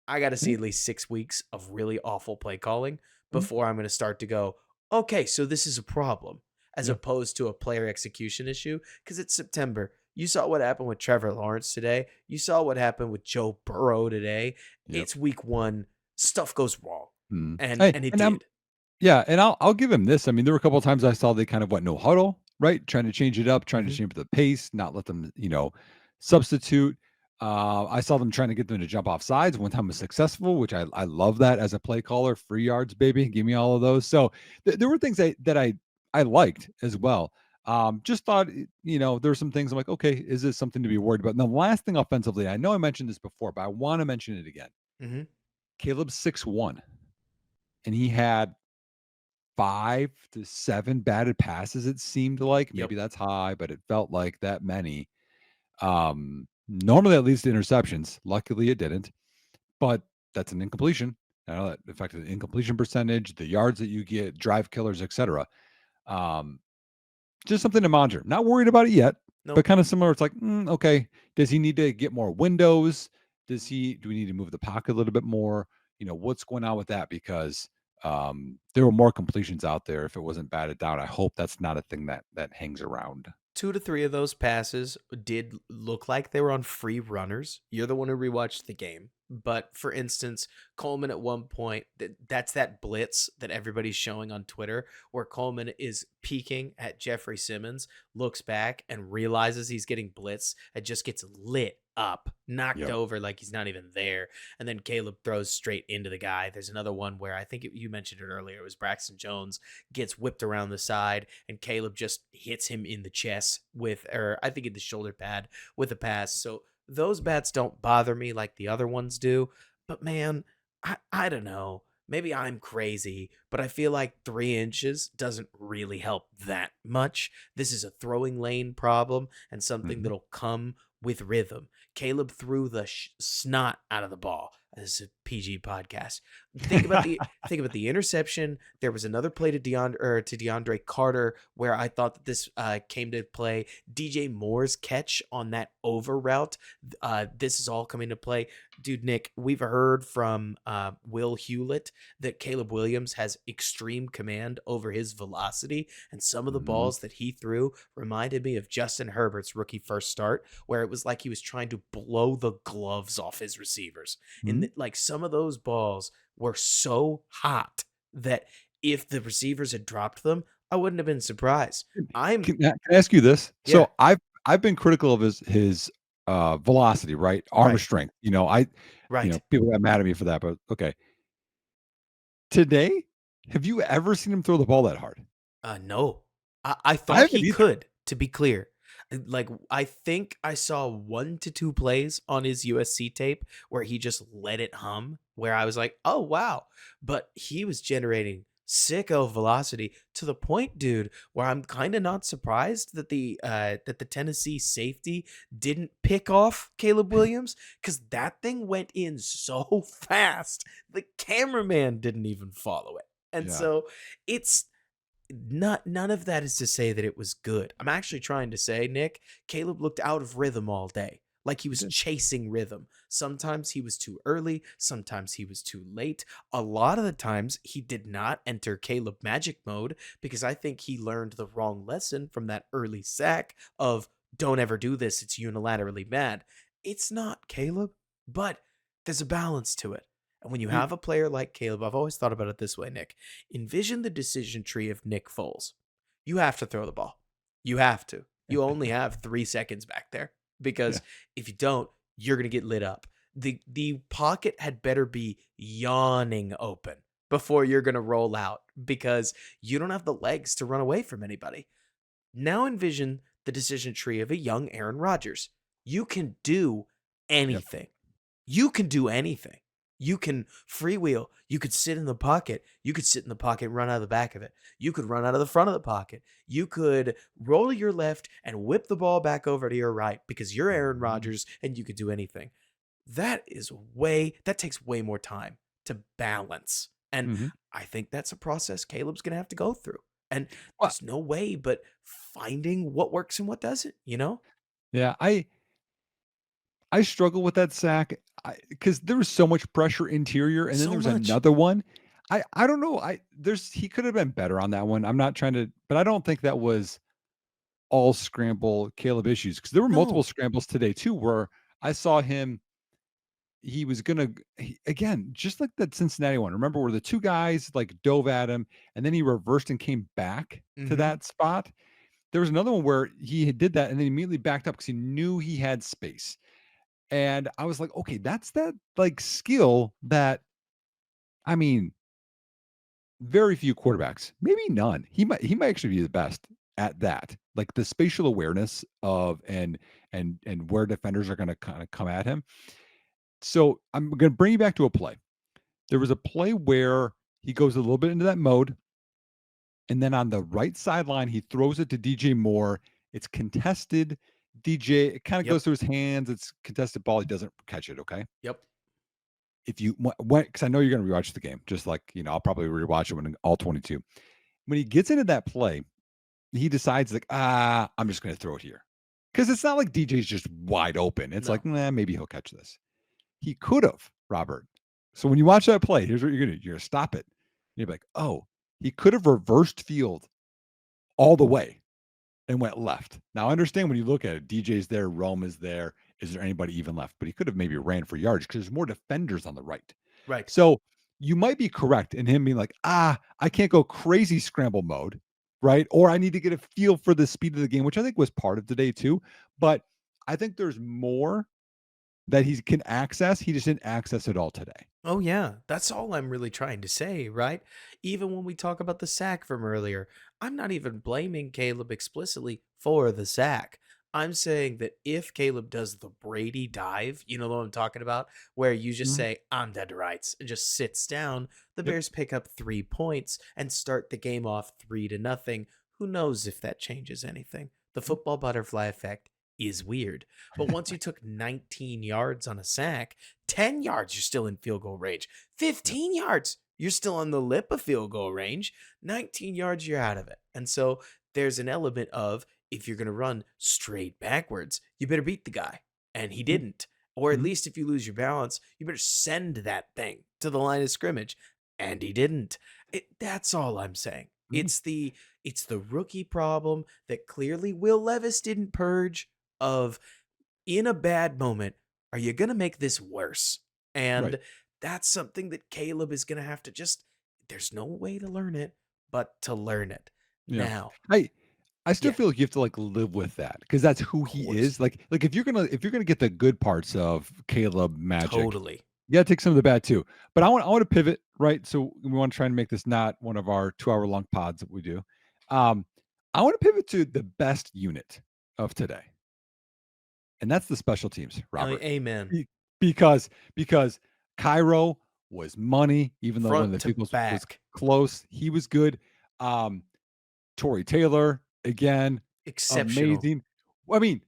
I got to see
Mhm.
at least 6 weeks of really awful play calling
Mhm.
before I'm going to start to go, okay, so this is a problem, as
Yeah.
opposed to a player execution issue. Because it's September. You saw what happened with Trevor Lawrence today. You saw what happened with Joe Burrow today.
Yep.
It's week one. Stuff goes wrong.
Mhm.
And
Hey,
and it
and I'm
did.
yeah, and I'll give him this. I mean, there were a couple of times I saw they kind of went no huddle, right? Trying to change it up, trying to
Hmm.
change the pace, not let them, substitute. I saw them trying to get them to jump off sides. One time was successful, which I love that as a play caller. Free yards, baby, give me all of those. So there were things that I liked as well. Just thought, there were some things I'm like, okay, is this something to be worried about? And the last thing offensively, I know I mentioned this before, but I want to mention it again.
Hmm.
Caleb's 6'1", and he had 5 to 7 batted passes, it seemed like.
Yep.
Maybe that's high, but it felt like that many. Normally that leads to interceptions. Luckily, it didn't, but that's an incompletion. I know that affected the incompletion percentage, the yards that you get, drive killers, etc. Um, just something to monitor. Not worried about it yet, but
Nope.
kind of similar. It's like, okay, does he need to get more windows? Do we need to move the pocket a little bit more? What's going on with that? Because there were more completions out there. If it wasn't batted down, I hope that's not a thing that hangs around.
2 to 3 of those passes did look like they were on free runners. You're the one who rewatched the game. But for instance, Coleman at one point, that's that blitz that everybody's showing on Twitter, where Coleman is peeking at Jeffrey Simmons, looks back and realizes he's getting blitzed and just gets lit up, knocked
Yep.
over like he's not even there. And then Caleb throws straight into the guy. There's another one where I think you mentioned it earlier. It was Braxton Jones gets whipped around the side and Caleb just hits him in the chest with, or I think in the shoulder pad with a pass. So those bats don't bother me like the other ones do. But man, I don't know. Maybe I'm crazy, but I feel like 3 inches doesn't really help that much. This is a throwing lane problem and something
Mhm.
that'll come with rhythm. Caleb threw the snot out of the ball. This is a PG podcast. Think about the interception. There was another play to DeAndre Carter where I thought that this came to play. DJ Moore's catch on that over route. This is all coming to play. Dude, Nick, we've heard from Will Hewlett that Caleb Williams has extreme command over his velocity, and some of the
Mhm.
balls that he threw reminded me of Justin Herbert's rookie first start, where it was like he was trying to blow the gloves off his receivers.
Mhm.
Like some of those balls were so hot that if the receivers had dropped them, I wouldn't have been surprised. I'm
Can I ask you this?
Yeah,
So I've been critical of his velocity, right? Arm
right,
strength.
right.
People got mad at me for that, but okay. Today, have you ever seen him throw the ball that hard?
No, I
I
thought
haven't
he
either.
could. To be clear, like I think I saw 1 to 2 plays on his USC tape where he just let it hum. Where I was like, oh wow, but he was generating sicko velocity to the point, dude, where I'm kind of not surprised that the Tennessee safety didn't pick off Caleb Williams because that thing went in so fast. The cameraman didn't even follow it, and
Yeah.
so it's not none of that is to say that it was good. I'm actually trying to say, Nick, Caleb looked out of rhythm all day. Like he
He
was
did.
chasing rhythm. Sometimes he was too early, sometimes he was too late. A lot of the times he did not enter Caleb magic mode because I think he learned the wrong lesson from that early sack of don't ever do this, it's unilaterally bad. It's not Caleb, but there's a balance to it. And when you
You
have a player like Caleb, I've always thought about it this way, Nick. Envision the decision tree of Nick Foles. You have to throw the ball. You have to. You only have 3 seconds back there
yeah.
because if you don't, you're gonna get lit up. The pocket had better be yawning open before you're gonna roll out because you don't have the legs to run away from anybody. Now envision the decision tree of a young Aaron Rodgers. You can do
Yep.
anything. You can do anything. You can freewheel. You could sit in the pocket. You could sit in the pocket and run out of the back of it. You could run out of the front of the pocket. You could roll to your left and whip the ball back over to your right because you're Aaron
Mhm.
Rodgers and you could do anything. That takes way more time to balance. And
Mhm.
I think that's a process Caleb's going to have to go through. And
Well,
there's no way but finding what works and what doesn't, you know?
yeah, I struggle with that sack because there was so much pressure interior, and then
So
there was
much.
another one. I don't know. He could have been better on that one. I'm not trying to, but I don't think that was all scramble Caleb issues because there were multiple
No.
scrambles today too where I saw him. He was gonna again, just like that Cincinnati one. Remember where the two guys like dove at him, and then he reversed and came back to
Mhm.
that spot. There was another one where he did that and then immediately backed up because he knew he had space. And I was like, okay, that's that like skill that I mean, very few quarterbacks, maybe none. He might actually be the best at that. Like the spatial awareness of and where defenders are gonna kind of come at him. So I'm gonna bring you back to a play. There was a play where he goes a little bit into that mode, and then on the right sideline, he throws it to DJ Moore. It's contested. DJ, it kind of
Yep.
goes through his hands. It's contested ball. He doesn't catch it. Okay.
Yep.
If you went, because I know you're going to rewatch the game, just like, I'll probably rewatch it when all 22. When he gets into that play, he decides, like, I'm just going to throw it here. Because it's not like DJ's just wide open. It's like,
No.
nah, maybe he'll catch this. He could have, Robert. So when you watch that play, here's what you're going to do. You're going to stop it. You're like, oh, he could have reversed field all the way and went left. Now, I understand when you look at it, DJ's there, Rome is there. is there anybody even left? But he could have maybe ran for yards because there's more defenders on the right.
Right.
So you might be correct in him being like, I can't go crazy scramble mode, right? Or I need to get a feel for the speed of the game, which I think was part of today too. But I think there's more that he can access. He just didn't access it all today.
Oh, yeah. That's all I'm really trying to say, right? Even when we talk about the sack from earlier, I'm not even blaming Caleb explicitly for the sack. I'm saying that if Caleb does the Brady dive, you know what I'm talking about, where you just
Mhm.
say, I'm dead to rights, and just sits down, the
Yep.
Bears pick up 3 points and start the game off 3-0. Who knows if that changes anything? The
Yep.
football butterfly effect is weird. But once you took 19 yards on a sack, 10 yards, you're still in field goal range.
Yep.
15 yards, you're still on the lip of field goal range. 19 yards, you're out of it. And so there's an element of if you're going to run straight backwards, you better beat the guy. And he
Yep.
didn't. Or at
Mhm.
least if you lose your balance, you better send that thing to the line of scrimmage. And he didn't. That's all I'm saying.
Mhm.
It's the rookie problem that clearly Will Levis didn't purge of in a bad moment, are you going to make this worse?
Right.
And that's something that Caleb is going to have to just, there's no way to learn it but to learn it.
Yeah.
Now,
I I still
yeah,
feel like you have to like live with that because that's who
of
he
course.
is. Like if you're gonna get the good parts of Caleb magic,
Totally.
you gotta take some of the bad too. But I want to pivot, right? So we want to try and make this not one of our 2 hour long pods that we do. Um, I want to pivot to the best unit of today, and that's the special teams, Robert.
Amen.
Be- because Cairo was money, even though one of
Front
the
to
people's was
back.
close. He was good. Um, Tory Taylor, again,
Exceptional.
amazing. I mean,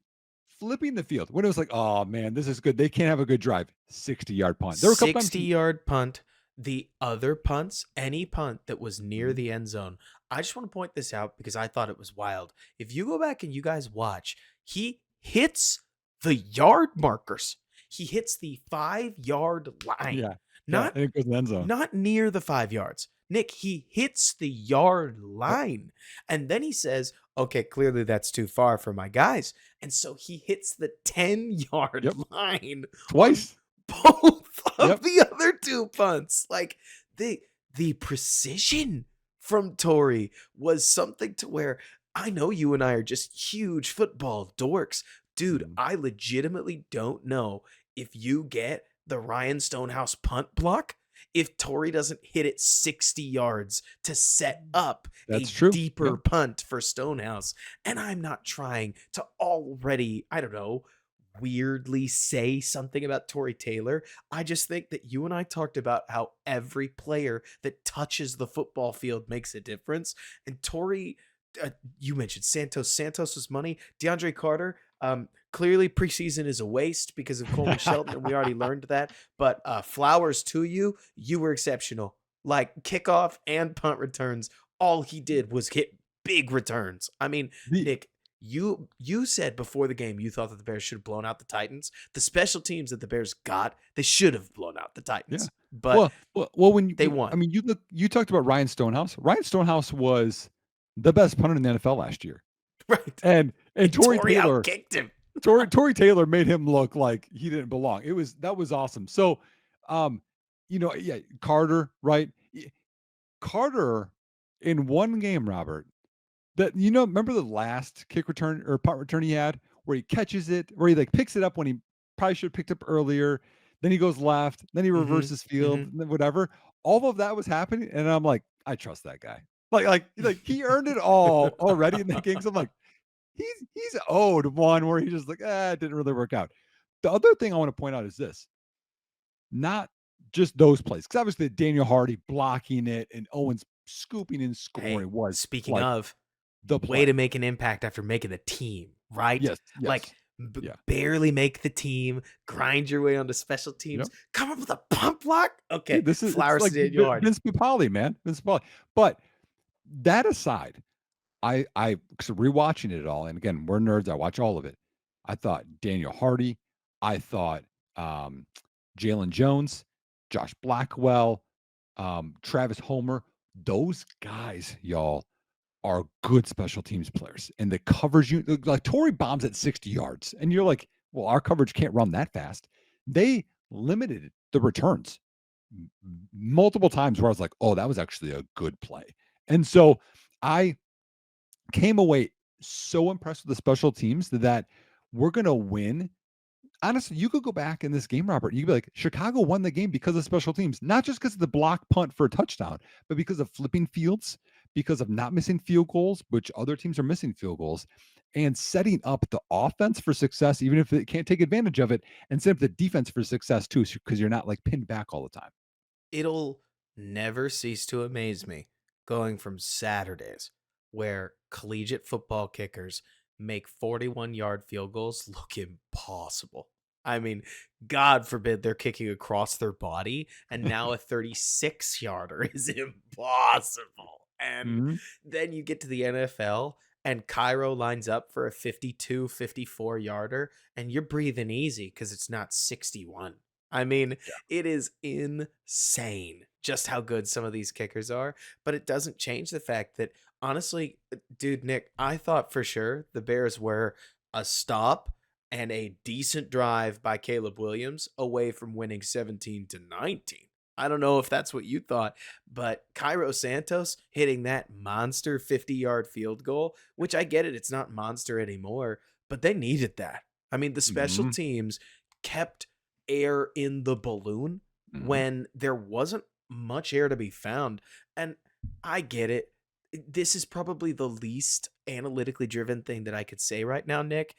flipping the field when it was like, oh man, this is good. They can't have a good drive. 60-yard punt. There were a couple times.
60-yard punt. The other punts, any punt that was near
Mhm.
the end zone, I just want to point this out because I thought it was wild. If you go back and you guys watch, he hits the yard markers. He hits the 5-yard line.
Yeah, yeah,
Not
and it goes in the end zone.
not near the 5 yards. Nick, he hits the yard
Yep,
line. And then he says, okay, clearly that's too far for my guys. And so he hits the 10-yard
yep,
line on
twice.
both of
Yep.
the other two punts. Like the precision from Tory was something to where I know you and I are just huge football dorks. Dude,
Mhm.
I legitimately don't know if you get the Ryan Stonehouse punt block if Tory doesn't hit it 60 yards to set up
That's
a
true. Yep.
deeper punt for Stonehouse. And I'm not trying to already, I don't know, weirdly say something about Tory Taylor. I just think that you and I talked about how every player that touches the football field makes a difference. And Tory, you mentioned Santos. Santos was money. DeAndre Carter, clearly preseason is a waste because of Coleman Shelton, and we already learned that. But flowers to you, you were exceptional. Like kickoff and punt returns, all he did was hit big returns. I mean,
The
Nick, you said before the game you thought that the Bears should have blown out the Titans. The special teams that the Bears got, they should have blown out the
yeah.
Titans, but
When
they
I
won.
mean, you talked about Ryan Stonehouse. Ryan Stonehouse was the best punter in the NFL last year,
Right.
and
And
Tory
Tory
Taylor
outkicked him.
Tory Taylor made him look like he didn't belong. That was awesome. So, um, yeah, Carter, right? Carter in one game, Robert. That remember the last kick return or punt return he had where he catches it, where he like picks it up when he probably should have picked up earlier. Then he goes left, then he
Mhm.
reverses field,
Mhm.
and then whatever. All of that was happening, and I'm like, I trust that guy. Like he earned it all already in that game. So I'm like, he's owed one where he's just like, it didn't really work out. The other thing I want to point out is this: not just those plays, because obviously Daniel Hardy blocking it and Owens scooping and
Hey,
scoring was
speaking
like
of,
the
way to
play.
make an impact after making the team, right?
Yes,
Like
yes. Yeah.
barely make the team, grind your way onto special teams,
Yep.
come up with a pump block.
Yeah,
Okay,
it's
flowers to
like
Daniel Hardy.
Vince Papale, man. Vince Papale. But that aside, I 'cause rewatching it all, and again, we're nerds, I watch all of it. I thought Daniel Hardy, I thought um Jalen Jones, Josh Blackwell, Travis Homer, those guys, y'all, are good special teams players. And the covers you like Tory bombs at 60 yards, and you're like, well, our coverage can't run that fast. They limited the returns multiple times where I was like, oh, that was actually a good play. And so I came away so impressed with the special teams that we're going to win. Honestly, you could go back in this game, Robert. You could be like, Chicago won the game because of special teams, not just because of the block punt for a touchdown, but because of flipping fields, because of not missing field goals, which other teams are missing field goals, and setting up the offense for success, even if it can't take advantage of it, and set up the defense for success too, because you're not like pinned back all the time.
It'll never cease to amaze me going from Saturdays where collegiate football kickers make 41-yard field goals look impossible. I mean, God forbid they're kicking across their body, and now a 36-yarder is impossible. And
Mhm.
then you get to the NFL, and Cairo lines up for a 52, 54-yarder, and you're breathing easy because it's not 61. I mean, it is insane just how good some of these kickers are, but it doesn't change the fact that honestly, dude, Nick, I thought for sure the Bears were a stop and a decent drive by Caleb Williams away from winning 17-19. I don't know if that's what you thought, but Cairo Santos hitting that monster 50-yard field goal, which I get it, it's not monster anymore, but they needed that. I mean, the special
Mhm.
teams kept air in the balloon
Mhm.
when there wasn't much air to be found. And I get it. This is probably the least analytically driven thing that I could say right now, Nick.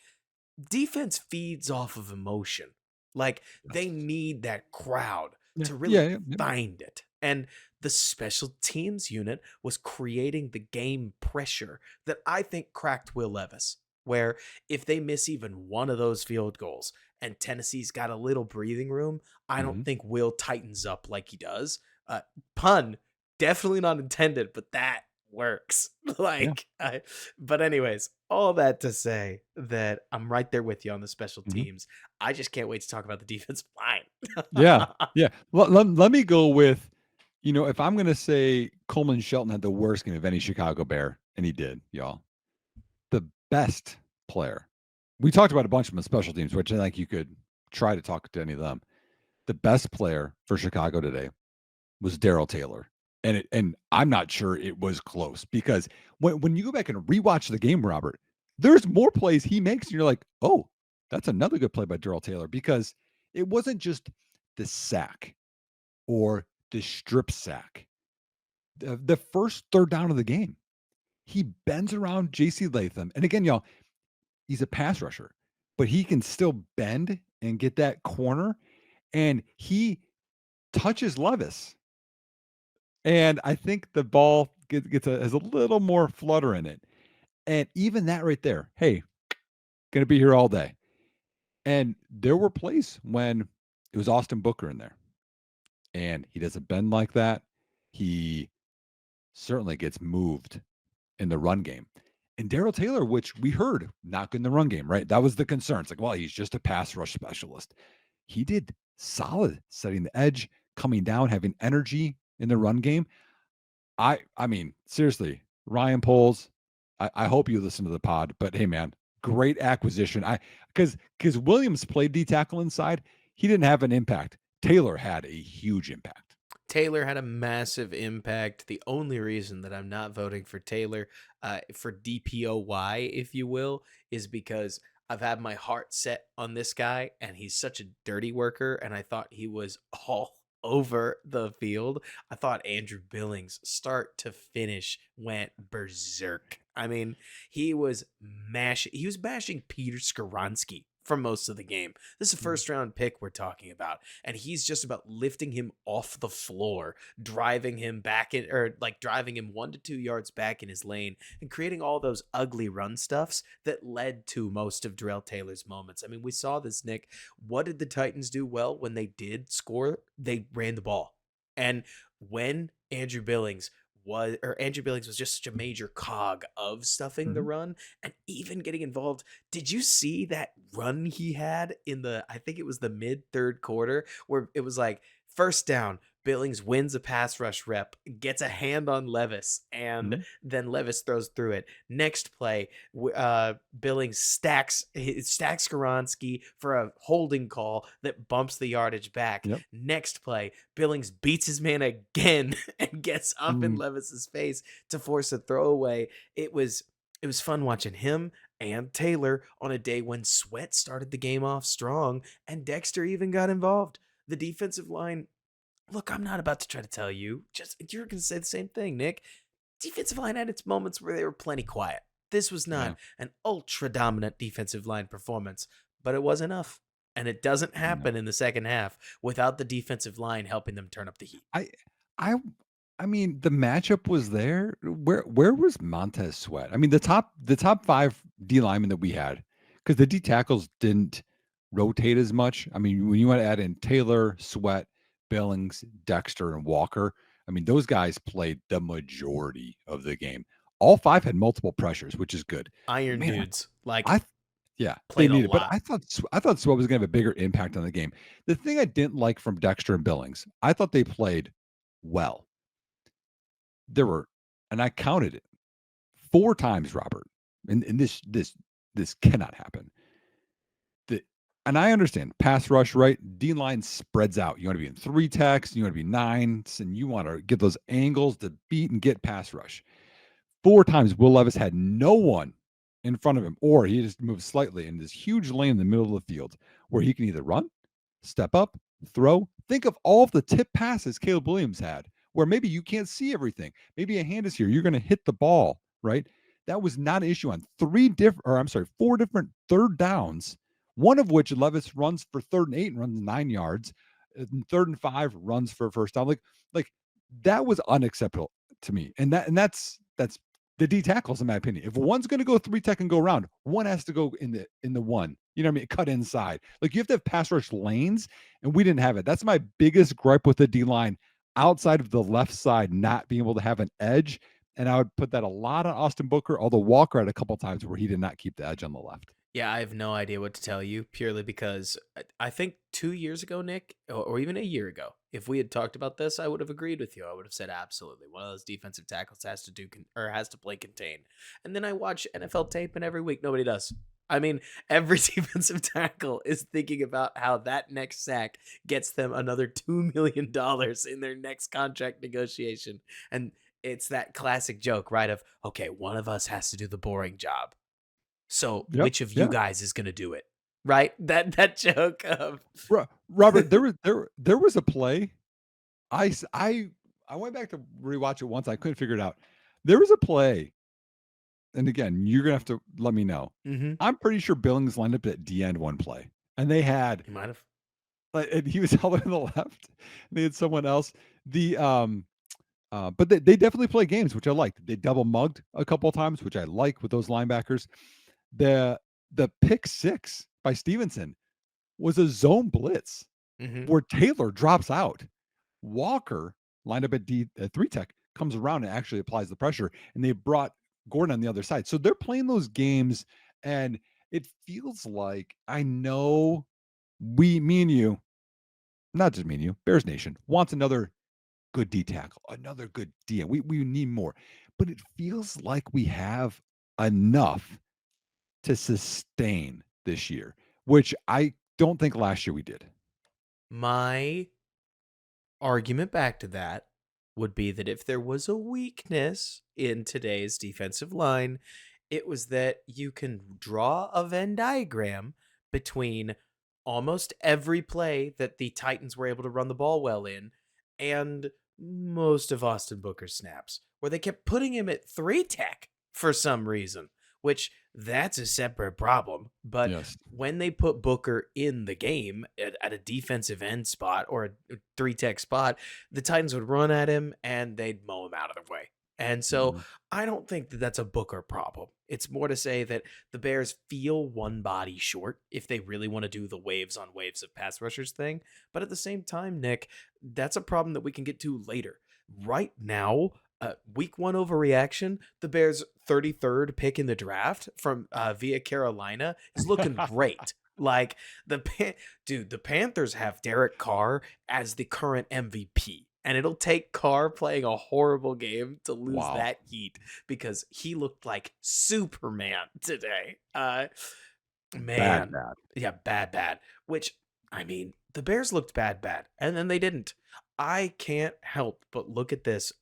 Defense feeds off of emotion. Like they
Yes.
need that crowd
Yeah.
to
Yeah.
really
Yeah. Yeah.
find it. And the special teams unit was creating the game pressure that I think cracked Will Levis. Where if they miss even one of those field goals and Tennessee's got a little breathing room, I don't
Mhm.
think Will tightens up like he does. Uh, Pun, definitely not intended, but that works.
Yeah.
But anyways, all that to say that I'm right there with you on the special
Mhm.
teams. I just can't wait to talk about the defensive line.
Yeah. Yeah. Let me go with, if I'm going to say Coleman Shelton had the worst game of any Chicago Bear, and he did, y'all, the best player. We talked about a bunch of them special teams, which I think you could try to talk to any of them. The best player for Chicago today was Daryl Taylor. And I'm not sure it was close because when you go back and rewatch the game, Robert, there's more plays he makes, and you're like, oh, that's another good play by Daryl Taylor because it wasn't just the sack or the strip sack. The first third down of the game, he bends around JC Latham. And again, y'all, he's a pass rusher, but he can still bend and get that corner. And he touches Levis. And I think the ball has a little more flutter in it. And even that right there, hey, going to be here all day. And there were plays when it was Austin Booker in there, and he doesn't bend like that. He certainly gets moved in the run game. And Daryl Taylor, which we heard not good in the run game, right? That was the concern. It's like, well, he's just a pass rush specialist. He did solid setting the edge, coming down, having energy in the run game. I mean, seriously, Ryan Poles, I hope you listen to the pod, but hey man, great acquisition. Because Williams played D tackle inside, he didn't have an impact. Taylor had a huge impact.
Taylor had a massive impact. The only reason that I'm not voting for Taylor, for DPOY, if you will, is because I've had my heart set on this guy, and he's such a dirty worker, and I thought he was all over the field. I thought Andrew Billings, start to finish, went berserk. I mean, he was bashing Peter Skoronsky for most of the game. This is a
Mhm.
first round pick we're talking about, and he's just about lifting him off the floor, driving him back in, or like driving him 1 to 2 yards back in his lane, and creating all those ugly run stuffs that led to most of Darrell Taylor's moments. I mean, we saw this, Nick. What did the Titans do well when they did score? They ran the ball. And when Andrew Billings was just such a major cog of stuffing the
Mhm.
run and even getting involved. Did you see that run he had in I think it was the mid third quarter, where it was like first down, Billings wins a pass rush rep, gets a hand on Levis, and
Mhm.
then Levis throws through it. Next play, Billings stacks Skoronski for a holding call that bumps the yardage back.
Yep.
Next play, Billings beats his man again and gets up in
Mhm.
Levis's face to force a throwaway. It was fun watching him and Taylor on a day when Sweat started the game off strong and Dexter even got involved. The defensive line, look, I'm not about to try to tell you, just you're going to say the same thing, Nick. Defensive line had its moments where they were plenty quiet. This was
Yeah.
not an ultra dominant defensive line performance, but it was enough. And it doesn't
No.
happen in the second half without the defensive line helping them turn up the heat.
I I I mean, the matchup was there. Where was Montez Sweat? I mean, the top 5 D linemen that we had, because the D tackles didn't rotate as much. I mean, when you want to add in Taylor, Sweat, Billings, Dexter, and Walker, I mean, those guys played the majority of the game. All 5 had multiple pressures, which is good. But
Iron
man,
dudes, like,
I yeah, they
played a
needed, but
lot.
I thought Sweat was gonna have a bigger impact on the game. The thing I didn't like from Dexter and Billings, I thought they played well. There were, and I counted it 4 times, Robert, and this cannot happen. The and I understand pass rush, right? D line spreads out. You want to be in 3 techs, you want to be 9s, and you want to get those angles to beat and get pass rush. 4 times Will Levis had no one in front of him, or he just moved slightly in this huge lane in the middle of the field where he can either run, step up, throw. Think of all of the tip passes Caleb Williams had, where maybe you can't see everything. Maybe a hand is here. You're going to hit the ball, right? That was not an issue on 4 different third downs, one of which Levis runs for 3rd and 8 and runs 9 yards. And 3rd and 5 runs for a first down. Like that was unacceptable to me. And that's the D tackles, in my opinion. If one's going to go 3 tech and go around, one has to go in the one. You know what I mean? Cut inside. Like you have to have pass rush lanes, and we didn't have it. That's my biggest gripe with the D line, outside of the left side not being able to have an edge. And I would put that a lot on Austin Booker, although Walker had a couple times where he did not keep the edge on the left.
Yeah, I have no idea what to tell you purely because I think 2 years ago, Nick, or even a year ago, if we had talked about this, I would have agreed with you. I would have said absolutely. One of those defensive tackles has to do or has to play contain. And then I watch NFL tape, and every week nobody does. I mean, every defensive tackle is thinking about how that next sack gets them another $2 million in their next contract negotiation. And it's that classic joke, right? Of, okay, one of us has to do the boring job. So
Yep.
which of you
Yeah.
guys is gonna do it? Right? That joke of
Robert, there was a play. I s- I went back to rewatch it once. I couldn't figure it out. There was a play, and again, you're gonna have to let me know.
Mhm.
I'm pretty sure Billings lined up at D end one play, and they had
He might have.
and he was all the way on the left. And they had someone else. But they definitely play games, which I liked. They double mugged a couple of times, which I like with those linebackers. The the pick six by Stevenson was a zone blitz
Mhm.
where Taylor drops out. Walker, lined up at 3 tech, comes around and actually applies the pressure, and they brought Gordon on the other side. So they're playing those games, and it feels like I know me and you, not just me and you, Bears Nation wants another good D tackle, another good D. We need more, but it feels like we have enough to sustain this year, which I don't think last year we did.
My argument back to that would be that if there was a weakness in today's defensive line, it was that you can draw a Venn diagram between almost every play that the Titans were able to run the ball well in and most of Austin Booker's snaps, where they kept putting him at 3 tech for some reason, which that's a separate problem. But
Yes.
when they put Booker in the game at a defensive end spot or a 3 tech spot, the Titans would run at him and they'd mow him out of the way. And so
Mhm.
I don't think that that's a Booker problem. It's more to say that the Bears feel one body short if they really want to do the waves on waves of pass rushers thing. But at the same time, Nick, that's a problem that we can get to later. Right now, week one overreaction, the Bears' 33rd pick in the draft from via Carolina is looking great. Like the Panthers have Derek Carr as the current MVP. And it'll take Carr playing a horrible game to lose
Wow.
that heat because he looked like Superman today.
Bad,
Man,
bad.
yeah, bad, bad. Which, I mean, the Bears looked bad, bad, and then they didn't. I can't help but look at this.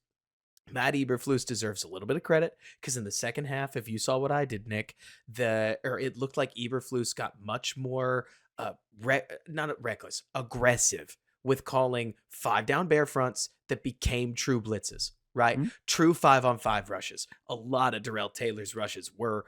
Matt Eberflus deserves a little bit of credit because in the second half, if you saw what I did, Nick, it looked like Eberflus got much more not reckless, aggressive with calling 5 down bear fronts that became true blitzes. Right,
Mhm.
true 5-on-5 rushes. A lot of Darrell Taylor's rushes were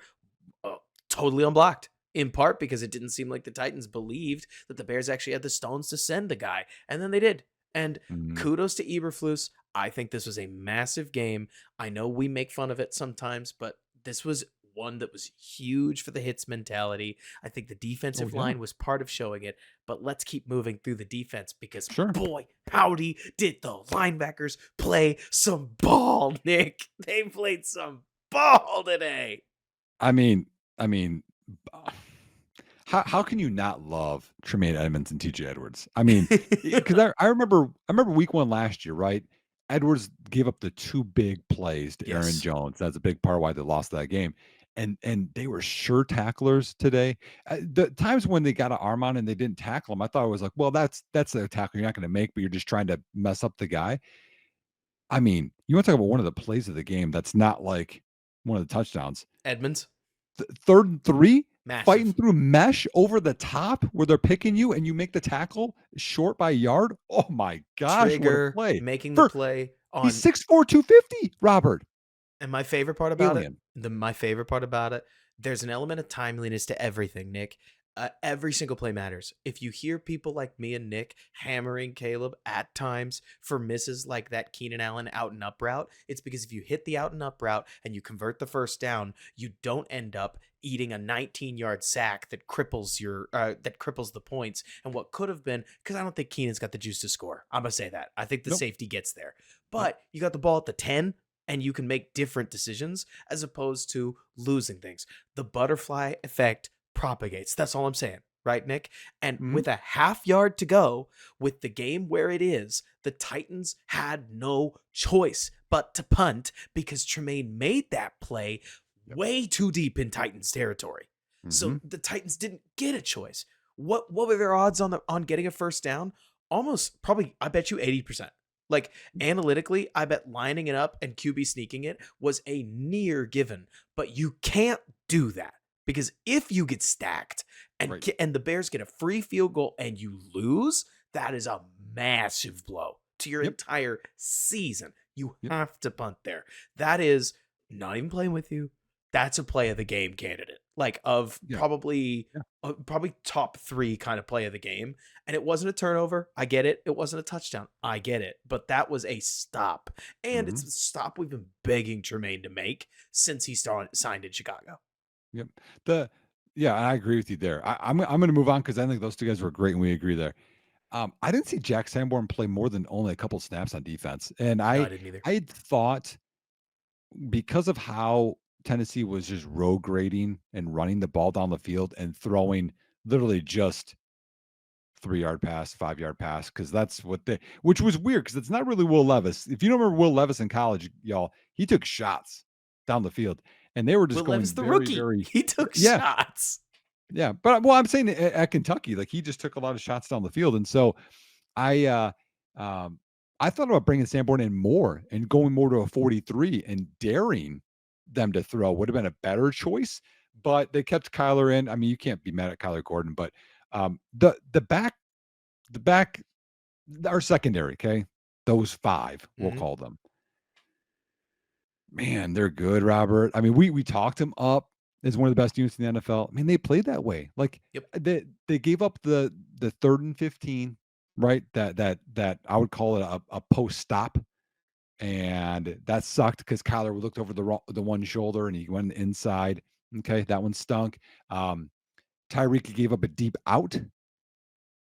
uh, totally unblocked. In part because it didn't seem like the Titans believed that the Bears actually had the stones to send the guy, and then they did. And
Mhm.
kudos to Eberflus. I think this was a massive game. I know we make fun of it sometimes, but this was one that was huge for the hits mentality. I think the
Oh,
defensive
yeah.
line was part of showing it, but let's keep moving through the defense because
Sure.
boy, howdy did the linebackers play some ball, Nick. They played some ball today.
I mean I mean, uh, how can you not love Tremaine Edmonds and TJ Edwards? I mean, because I remember week 1 last year, right? Edwards gave up the 2 big plays to Aaron
Yes.
Jones. That's a big part why they lost that game. And they were sure tacklers today. The times when they got an arm on and they didn't tackle him, I thought it was like, well, that's a tackle you're not gonna make, but you're just trying to mess up the guy. I mean, you wanna talk about one of the plays of the game that's not like one of the touchdowns.
Edmonds,
3rd and 3, fighting
massive.
through mesh over the top where they're picking you and you make the tackle short by a yard. Oh my gosh, what a
Trigger
play.
making the
For
play
he's
on
6'4", 250, Robert.
and my favorite part about it,
Alien.
my favorite part about it, there's an element of timeliness to everything, Nick. Every single play matters. If you hear people like me and Nick hammering Caleb at times for misses like that Keenan Allen out and up route, it's because if you hit the out and up route and you convert the first down, you don't end up eating a 19-yard sack that cripples the points and what could have been, because I don't think Keenan's got the juice to score. I'm gonna say that. I think the
Nope,
safety gets there.
nope.
But you got the ball at the 10 and you can make different decisions as opposed to losing things. The butterfly effect propagates. That's all I'm saying, right, Nick? And
Mhm.
with a half yard to go, with the game where it is, the Titans had no choice but to punt because Tremaine made that play
Yep.
way too deep in Titans territory. So
Mhm.
the Titans didn't get a choice. What were their odds on getting a first down? Almost probably I bet you 80%. Like analytically, I bet lining it up and QB sneaking it was a near given, but you can't do that because if you get stacked
Right.
and the Bears get a free field goal and you lose, that is a massive blow to your
Yep.
entire season. You
Yep.
have to punt there. That is not even playing with you. That's a play of the game candidate. Like of
Yeah. Yeah.
probably top 3 kind of play of the game. And it wasn't a turnover. I get it. It wasn't a touchdown. I get it. But that was a stop. And it's
Mhm.
a stop we've been begging Tremaine to make since he signed in Chicago.
Yep. The Yeah, I agree with you there. I'm gonna move on because I think those 2 guys were great and we agree there. I didn't see Jack Sanborn play more than only a couple snaps on defense, and
No, I
I
didn't either.
I had thought because of how Tennessee was just road grading and running the ball down the field and throwing literally just 3-yard pass, 5-yard pass, because that's what they which was weird because it's not really Will Levis. If you don't remember Will Levis in college, y'all, he took shots down the field and they were just
Will
going
Levis, the
very,
rookie,
very
he took
yeah,
shots.
yeah. But well, I'm saying at Kentucky, like he just took a lot of shots down the field. And so I um I thought about bringing Sanborn in more and going more to a 43 and daring them to throw would have been a better choice. But they kept Kyler in. I mean, you can't be mad at Kyler Gordon, but the back our secondary, okay? Those 5, we'll
Mhm.
call them. Man, they're good, Robert. I mean, we talked him up as one of the best units in the NFL. I mean, they played that way. Like
Yep.
they gave up the 3rd and 15, right? That I would call it a post stop. And that sucked because Kyler looked over the one shoulder and he went inside. Okay, that one stunk. Tyreek gave up a deep out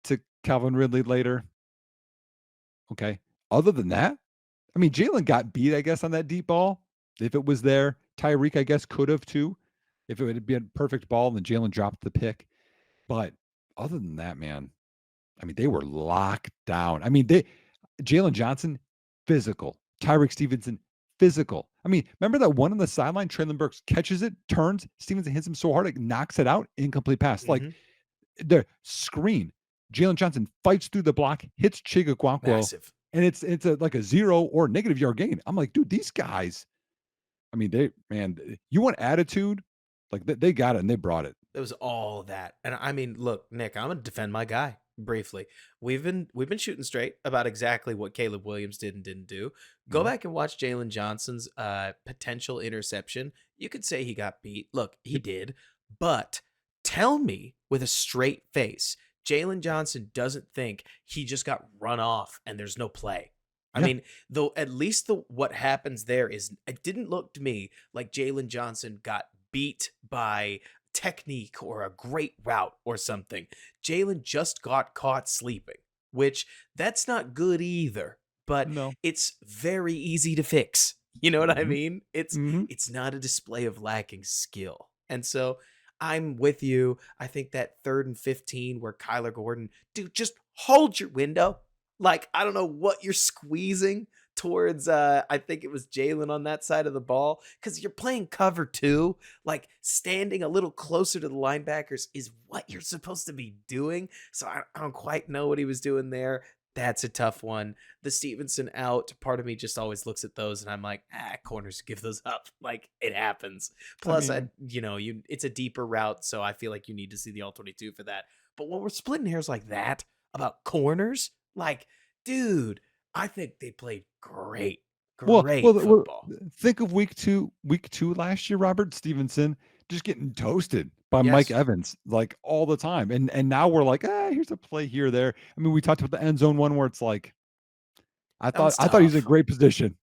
to Calvin Ridley later. Okay. Other than that, I mean, Jalen got beat, I guess, on that deep ball. If it was there, Tyreek, I guess, could have too. If it would be a perfect ball and then Jalen dropped the pick. But other than that, man, I mean, they were locked down. I mean, Jalen Johnson physical. Tyreek Stevenson, physical. I mean, remember that one on the sideline? Traylon Burks catches it, turns, Stevenson hits him so hard, it knocks it out, incomplete pass. Like
Hmm.
the screen, Jalen Johnson fights through the block, hits Chigakwankwo,
Massive.
and it's like a 0 or negative yard gain. I'm like, dude, these guys, I mean, you want attitude? Like they got it and they brought it.
It was all that. And I mean, look, Nick, I'm gonna defend my guy briefly. We've been shooting straight about exactly what Caleb Williams did and didn't do. Go
Mhm.
back and watch Jalen Johnson's potential interception. You could say he got beat. Look, he
Yep.
did. But tell me with a straight face, Jalen Johnson doesn't think he just got run off and there's no play. I
Yeah.
mean, though at least what happens there is it didn't look to me like Jalen Johnson got beat by technique or a great route or something. Jalen just got caught sleeping, which that's not good either, but
No.
it's very easy to fix. You know what I
Mhm.
mean? It's
Mhm.
it's not a display of lacking skill. And so I'm with you. I think that 3rd and 15 where Kyler Gordon, dude, just hold your window. Like, I don't know what you're squeezing towards I think it was Jalen on that side of the ball because you're playing cover two. Like standing a little closer to the linebackers is what you're supposed to be doing. So I don't quite know what he was doing there. That's a tough one. The Stevenson out, part of me just always looks at those and I'm like, corners give those up. Like it happens.
I
Plus,
mean,
it's a deeper route, so I feel like you need to see the all 22 for that. But when we're splitting hairs like that about corners, like, dude, I think they played great, great
well,
football.
think of week 2 last year, Robert Stevenson just getting toasted by Mike
Yes,
Evans like all the time. And now we're like, here's a play here, there. I mean, we talked about the end zone one where it's like,
that one's
I thought he was in a
tough.
great position.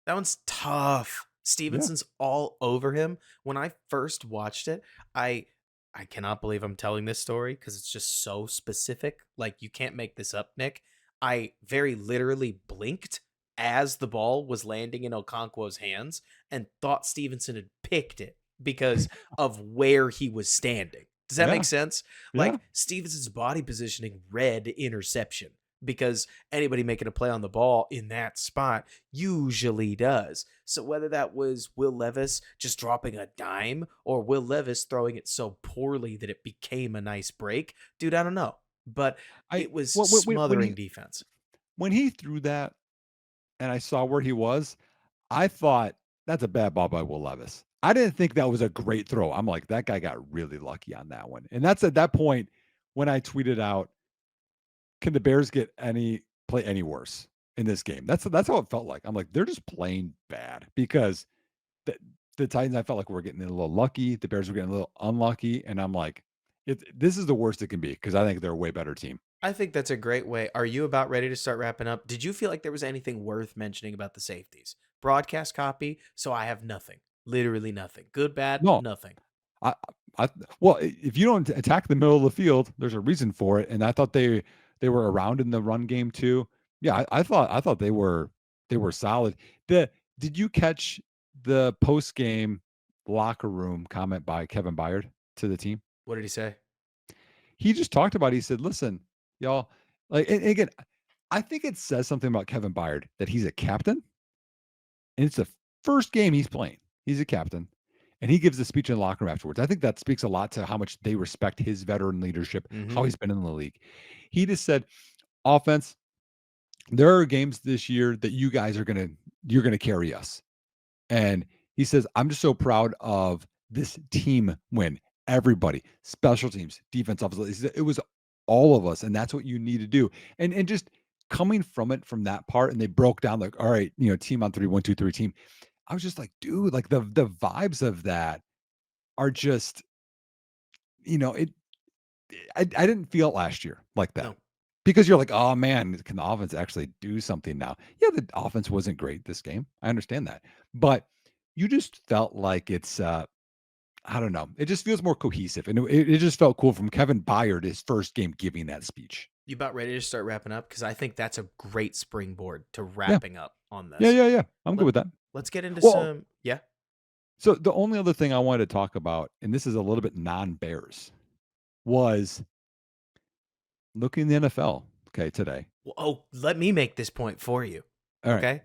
That one's tough.
Yeah.
Stevenson's all over him. When I first watched it, I I cannot believe I'm telling this story because it's just so specific. Like you can't make this up, Nick. I very literally blinked as the ball was landing in Okonkwo's hands and thought Stevenson had picked it because of where he was standing. Does that make
Yeah.
sense?
Yeah.
Like Stevenson's body positioning read interception because anybody making a play on the ball in that spot usually does. So whether that was Will Levis just dropping a dime or Will Levis throwing it so poorly that it became a nice break, dude, I don't know. But
I
it was
well,
smothering defense.
when he threw that and I saw where he was, I thought that's a bad ball by Will Levis. I didn't think that was a great throw. I'm like, that guy got really lucky on that one. And that's at that point when I tweeted out, can the Bears get play any worse in this game? That's how it felt like. I'm like, they're just playing bad because the, the Titans, I felt like we're getting a little lucky. The Bears were getting a little unlucky. And I'm like, this is the worst it can be because I think they're a way better team.
I think that's a great way. Are you about ready to start wrapping up? Did you feel like there was anything worth mentioning about the safeties? Broadcast copy, so I have nothing. Literally nothing. Good, bad,
No,
nothing.
I, well, if you don't attack the middle of the field, there's a reason for it. And I thought they were around in the run game too. Yeah, I thought they were solid. Did you catch the post game locker room comment by Kevin Byard to the team?
What did he say?
He just talked about. He said, "Listen, y'all, like, and again, I think it says something about Kevin Byard that he's a captain, and it's the first game he's playing. He's a captain, and he gives a speech in the locker room afterwards. I think that speaks a lot to how much they respect his veteran leadership,
Mm-hmm.
how he's been in the league. He just said, offense, there are games this year that you're gonna carry us. And he says, I'm just so proud of this team win. Everybody, special teams, defense, offense. He said, it was all of us, and that's what you need to do. And just coming from it from that part, and they broke down like, all right, team on three, 1, 2, 3 team. I was just like, dude, like the vibes of that are just, it I didn't feel it last year like that.
No.
Because you're like, oh man, can the offense actually do something now? Yeah, the offense wasn't great this game. I understand that. But you just felt like it's I don't know. It just feels more cohesive. And it just felt cool from Kevin Byard, his first game giving that speech.
You about ready to start wrapping up? Because I think that's a great springboard to
Yeah.
wrapping up on
Yeah,
this.
yeah, yeah. I'm good
Let,
with that.
let's get into
Well,
some. Yeah.
so the only other thing I wanted to talk about, and this is a little bit non-Bears, was looking in the NFL, okay, today.
Well, oh, let me make this point for you.
All right.
Okay.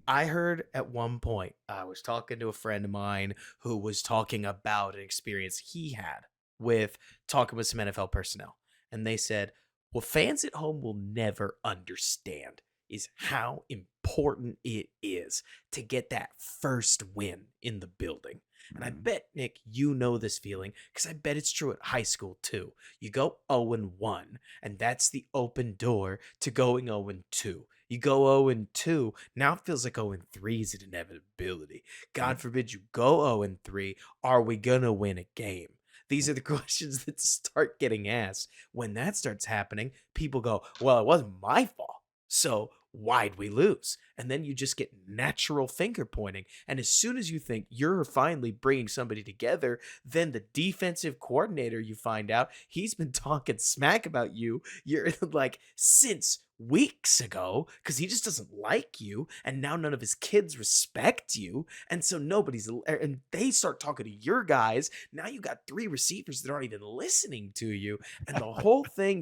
I heard at one point, I was talking to a friend of mine who was talking about an experience he had with talking with some NFL personnel. And they said, what fans at home will never understand is how important it is to get that first win in the building. And I
Mm.
bet, Nick, you know this feeling because I bet it's true at high school too. You go 0-1, and that's the open door to going 0-2. You go 0-2, now it feels like 0-3 is an inevitability.
Right.
God forbid you go 0-3. Are we going to win a game? These are the questions that start getting asked. When that starts happening, people go, well, it wasn't my fault. So why'd we lose? And then you just get natural finger pointing. And as soon as you think you're finally bringing somebody together, then the defensive coordinator, you find out he's been talking smack about you. You're like since weeks ago because he just doesn't like you. And now none of his kids respect you. And so and they start talking to your guys. Now you got 3 receivers that aren't even listening to you. And the whole thing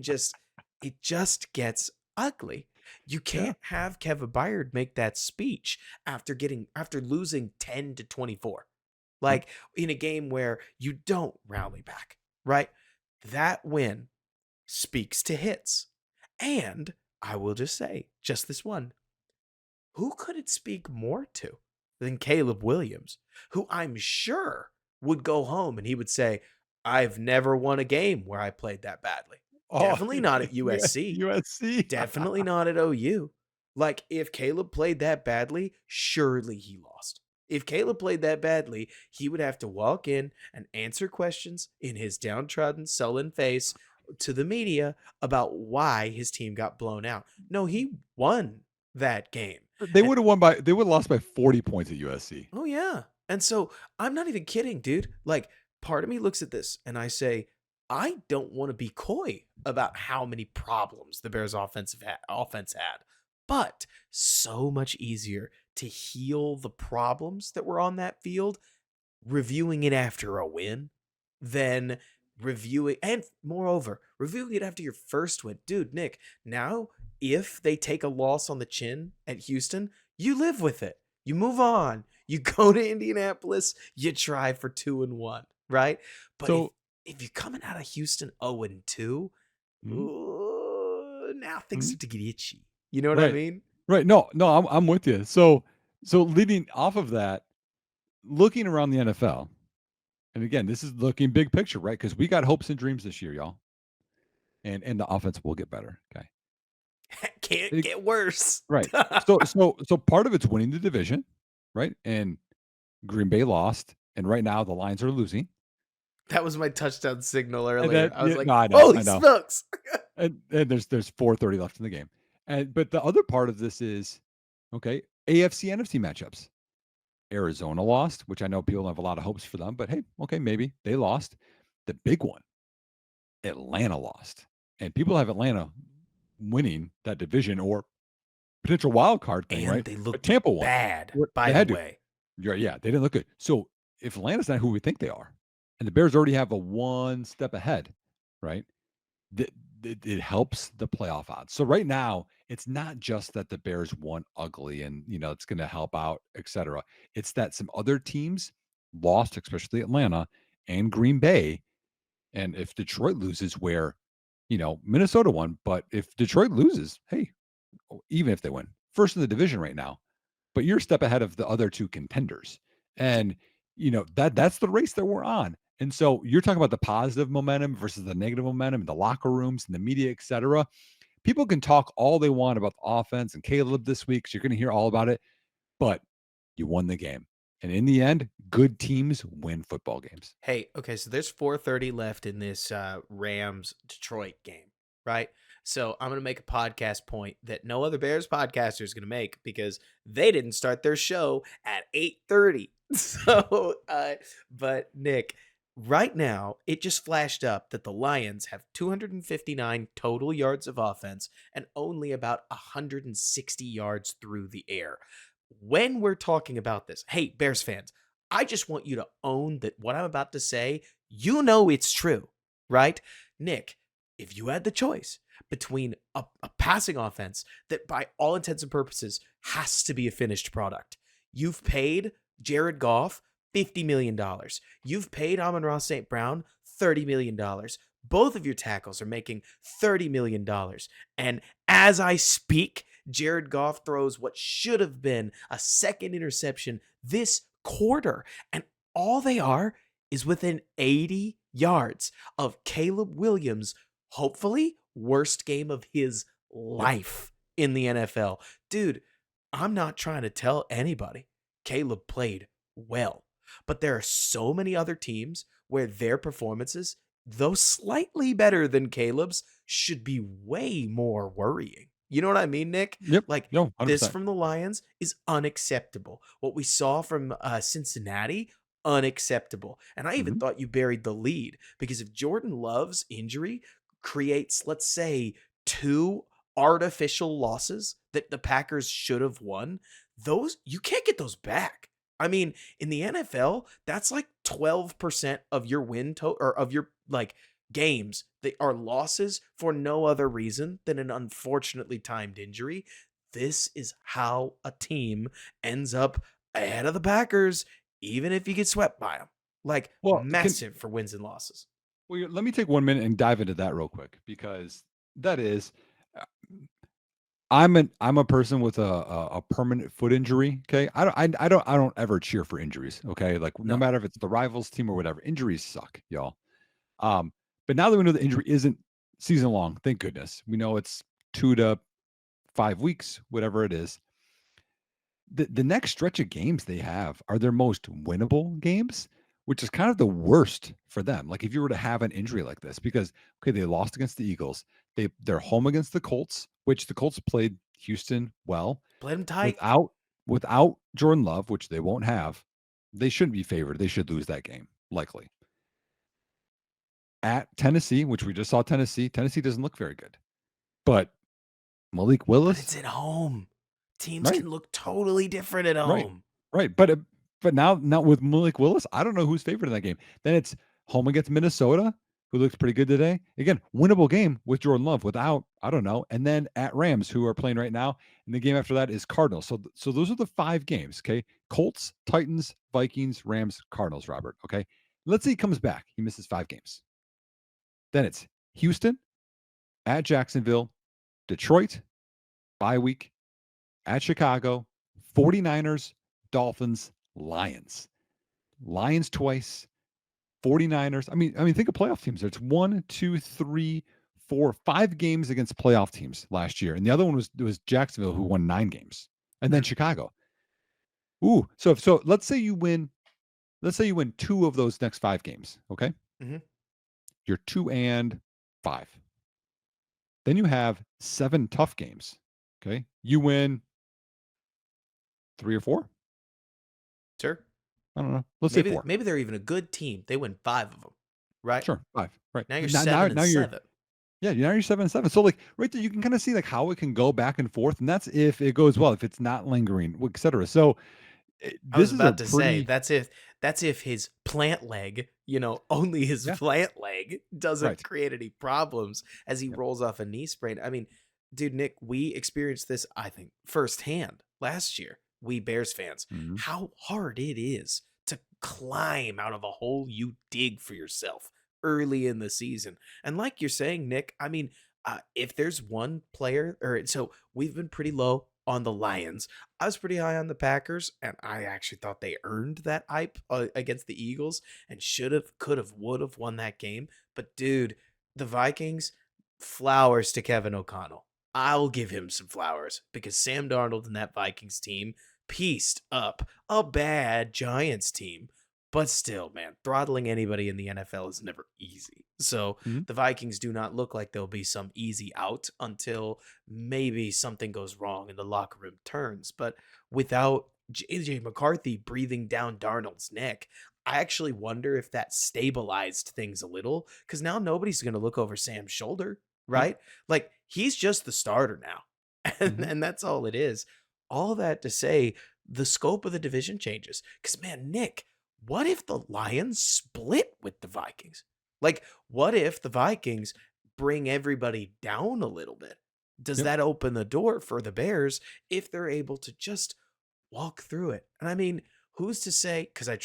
it just gets ugly. You
Yeah.
can't have Kevin Byard make that speech after losing 10-24.
Yep.
Like in a game where you don't rally back, right? That win speaks to hits. And I will just say, just this one, who could it speak more to than Caleb Williams, who I'm sure would go home and he would say, I've never won a game where I played that badly.
Oh,
Definitely not at
yeah,
USC.
USC.
Definitely not at OU. Like, if Caleb played that badly, surely he lost. If Caleb played that badly, he would have to walk in and answer questions in his downtrodden, sullen face to the media about why his team got blown out. No, he won that game.
They
And
would have won by they would have lost by 40 points at USC.
oh, yeah. And so I'm not even kidding, dude. Like, part of me looks at this and I say, I don't want to be coy about how many problems the Bears offense had, but so much easier to heal the problems that were on that field reviewing it after a win than reviewing, and moreover, reviewing it after your first win. Dude, Nick, now if they take a loss on the chin at Houston, you live with it. You move on. You go to Indianapolis, you try for 2-1, right? But if
So
if you're coming out of Houston 0-2,
mhm,
ooh, now things
mhm.
start to get itchy. You know what I
Right.
mean?
Right. No, no, I'm with you. So leading off of that, looking around the NFL, and again, this is looking big picture, right? Because we got hopes and dreams this year, y'all. And the offense will get better. Okay.
Can't
It-
get worse.
right. So part of it's winning the division, right? And Green Bay lost, and right now the Lions are losing.
That was my touchdown signal
And
earlier.
then
I was
yeah,
like,
no,
"Holy
I know.
smokes!"
And there's 4:30 left in the game. And but the other part of this is okay, AFC NFC matchups. Arizona lost, which I know people have a lot of hopes for them, but hey, okay, maybe they lost. The big one, Atlanta lost. And people have Atlanta winning that division or potential wild card thing,
And
right?
they
But
looked
Tampa won.
bad,
What
by
they
the
had to.
way.
Yeah, they didn't look good. So if Atlanta's not who we think they are, and the Bears already have a one step ahead, right? th- it helps the playoff odds. So right now, it's not just that the Bears won ugly and it's going to help out, etc. It's that some other teams lost, especially Atlanta and Green Bay. And if Detroit loses, where Minnesota won, but if Detroit loses, hey, even if they win, first in the division right now, but you're a step ahead of the other two contenders. And that's the race that we're on. And so you're talking about the positive momentum versus the negative momentum in the locker rooms and the media, et cetera. People can talk all they want about the offense and Caleb this week, because you're going to hear all about it, but you won the game. And in the end, good teams win football games.
Hey, okay, so there's 4:30 left in this Rams Detroit game, right? So I'm gonna make a podcast point that no other Bears podcaster is gonna make because they didn't start their show at 8:30. So, but Nick, right now it just flashed up that the Lions have 259 total yards of offense and only about 160 yards through the air. When we're talking about this, hey, Bears fans, I just want you to own that what I'm about to say, it's true, right? Nick, if you had the choice between a passing offense that, by all intents and purposes, has to be a finished product. You've paid Jared Goff $50 million. You've paid Amon-Ra St. Brown $30 million. Both of your tackles are making $30 million. And as I speak, Jared Goff throws what should have been a second interception this quarter. And all they are is within 80 yards of Caleb Williams' hopefully worst game of his
Yep.
life in the NFL. Dude, I'm not trying to tell anybody Caleb played well, but there are so many other teams where their performances, though slightly better than Caleb's, should be way more worrying. You know what I mean, Nick?
Yep.
Like,
No,
this
100%.
from the Lions is unacceptable. What we saw from Cincinnati, unacceptable. And I even
Mhm.
thought you buried the lead, because if Jordan Love's injury creates, let's say, two artificial losses that the Packers should have won, those you can't get those back. I mean, in the NFL, that's like 12% of your win total, or of your like games that are losses for no other reason than an unfortunately timed injury. This is how a team ends up ahead of the Packers, even if you get swept by them. Like,
Well,
massive for wins and losses.
let me take 1 minute and dive into that real quick, because that is, uh, I'm a person with a permanent foot injury. Okay, I don't ever cheer for injuries. Okay, like no
No.
matter if it's the rivals team or whatever, injuries suck, y'all. Um, but now that we know the injury isn't season long, thank goodness. We know it's 2 to 5 weeks, whatever it is. The next stretch of games they have are their most winnable games, which is kind of the worst for them. Like if you were to have an injury like this, because okay, they lost against the Eagles, they're home against the Colts, which the Colts played Houston well
Played them tight.
without Jordan Love, which they won't have. They shouldn't be favored. They should lose that game likely. At Tennessee, which we just saw Tennessee. Tennessee doesn't look very good, but Malik
But
Willis,
it's at home. Teams
right?
can look totally different at
Right.
home.
Right. But now with Malik Willis, I don't know who's favored in that game. Then it's home against Minnesota, who looks pretty good today. Again, winnable game with Jordan Love without, I don't know. And then at Rams, who are playing right now. And the game after that is Cardinals. So those are the 5 games. Okay. Colts, Titans, Vikings, Rams, Cardinals, Robert. Okay. Let's say he comes back. He misses 5 games. Then it's Houston, at Jacksonville, Detroit, bye week, at Chicago, 49ers, Dolphins, Lions. Lions twice, 49ers. I mean, think of playoff teams. There's 1, 2, 3, 4, 5 games against playoff teams last year. And the other one was Jacksonville, who won 9 games. And then
Mhm.
Chicago. Ooh. So let's say you win 2 of those next 5 games. Okay.
Mhm.
You're 2-5. Then you have 7 tough games. Okay. You win 3 or 4.
Sure.
I don't know. Let's say
Maybe
4.
maybe they're even a good team. They win 5 of them, right?
Sure. 5. Right.
Now you're
Now, now,
7 and
now you're
7.
Yeah, now you're 7-7. So like right there, you can kind of see like how it can go back and forth, and that's if it goes well, if it's not lingering, etc. So
I was
this is a
about to say
pretty
that's if his plant leg, only his
yeah,
plant leg doesn't
right.
create any problems as he
Yep.
rolls off a knee sprain. I mean, dude, Nick, we experienced this, I think, firsthand last year. We Bears fans,
Mhm.
how hard it is to climb out of a hole you dig for yourself early in the season. And like you're saying, Nick, I mean, if there's one player, or so we've been pretty low on the Lions. I was pretty high on the Packers, and I actually thought they earned that hype against the Eagles and should have, could have, would have won that game. But dude, the Vikings, flowers to Kevin O'Connell. I'll give him some flowers, because Sam Darnold and that Vikings team pieced up a bad Giants team. But still, man, throttling anybody in the NFL is never easy. So
Mhm.
the Vikings do not look like there'll be some easy out until maybe something goes wrong and the locker room turns. But without JJ McCarthy breathing down Darnold's neck, I actually wonder if that stabilized things a little, because now nobody's going to look over Sam's shoulder,
Yep.
right? Like, he's just the starter now. And,
Mhm.
and that's all it is. All that to say, the scope of the division changes. Because, man, Nick, what if the Lions split with the Vikings? Like, what if the Vikings bring everybody down a little bit? Does
Yep.
that open the door for the Bears if they're able to just walk through it? And I mean, who's to say? Because I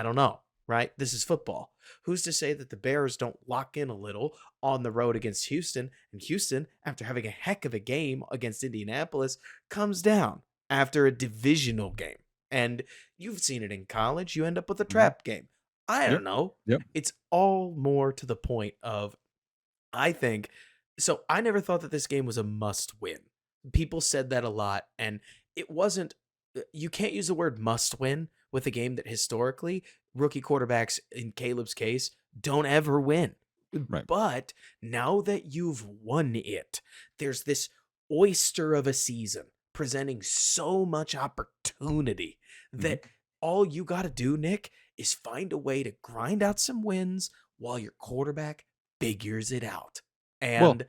don't know, right? This is football. Who's to say that the Bears don't lock in a little on the road against Houston? And Houston, after having a heck of a game against Indianapolis, comes down after a divisional game. And you've seen it in college. You end up with a
Mhm.
trap game. I
Yep.
don't know.
Yep.
It's all more to the point of, I think, so I never thought that this game was a must win. People said that a lot, and it wasn't. You can't use the word must win with a game that historically rookie quarterbacks, in Caleb's case, don't ever win.
Right.
But now that you've won it, there's this oyster of a season presenting so much opportunity
Mhm.
that all you got to do, Nick, is find a way to grind out some wins while your quarterback figures it out.
Well,
And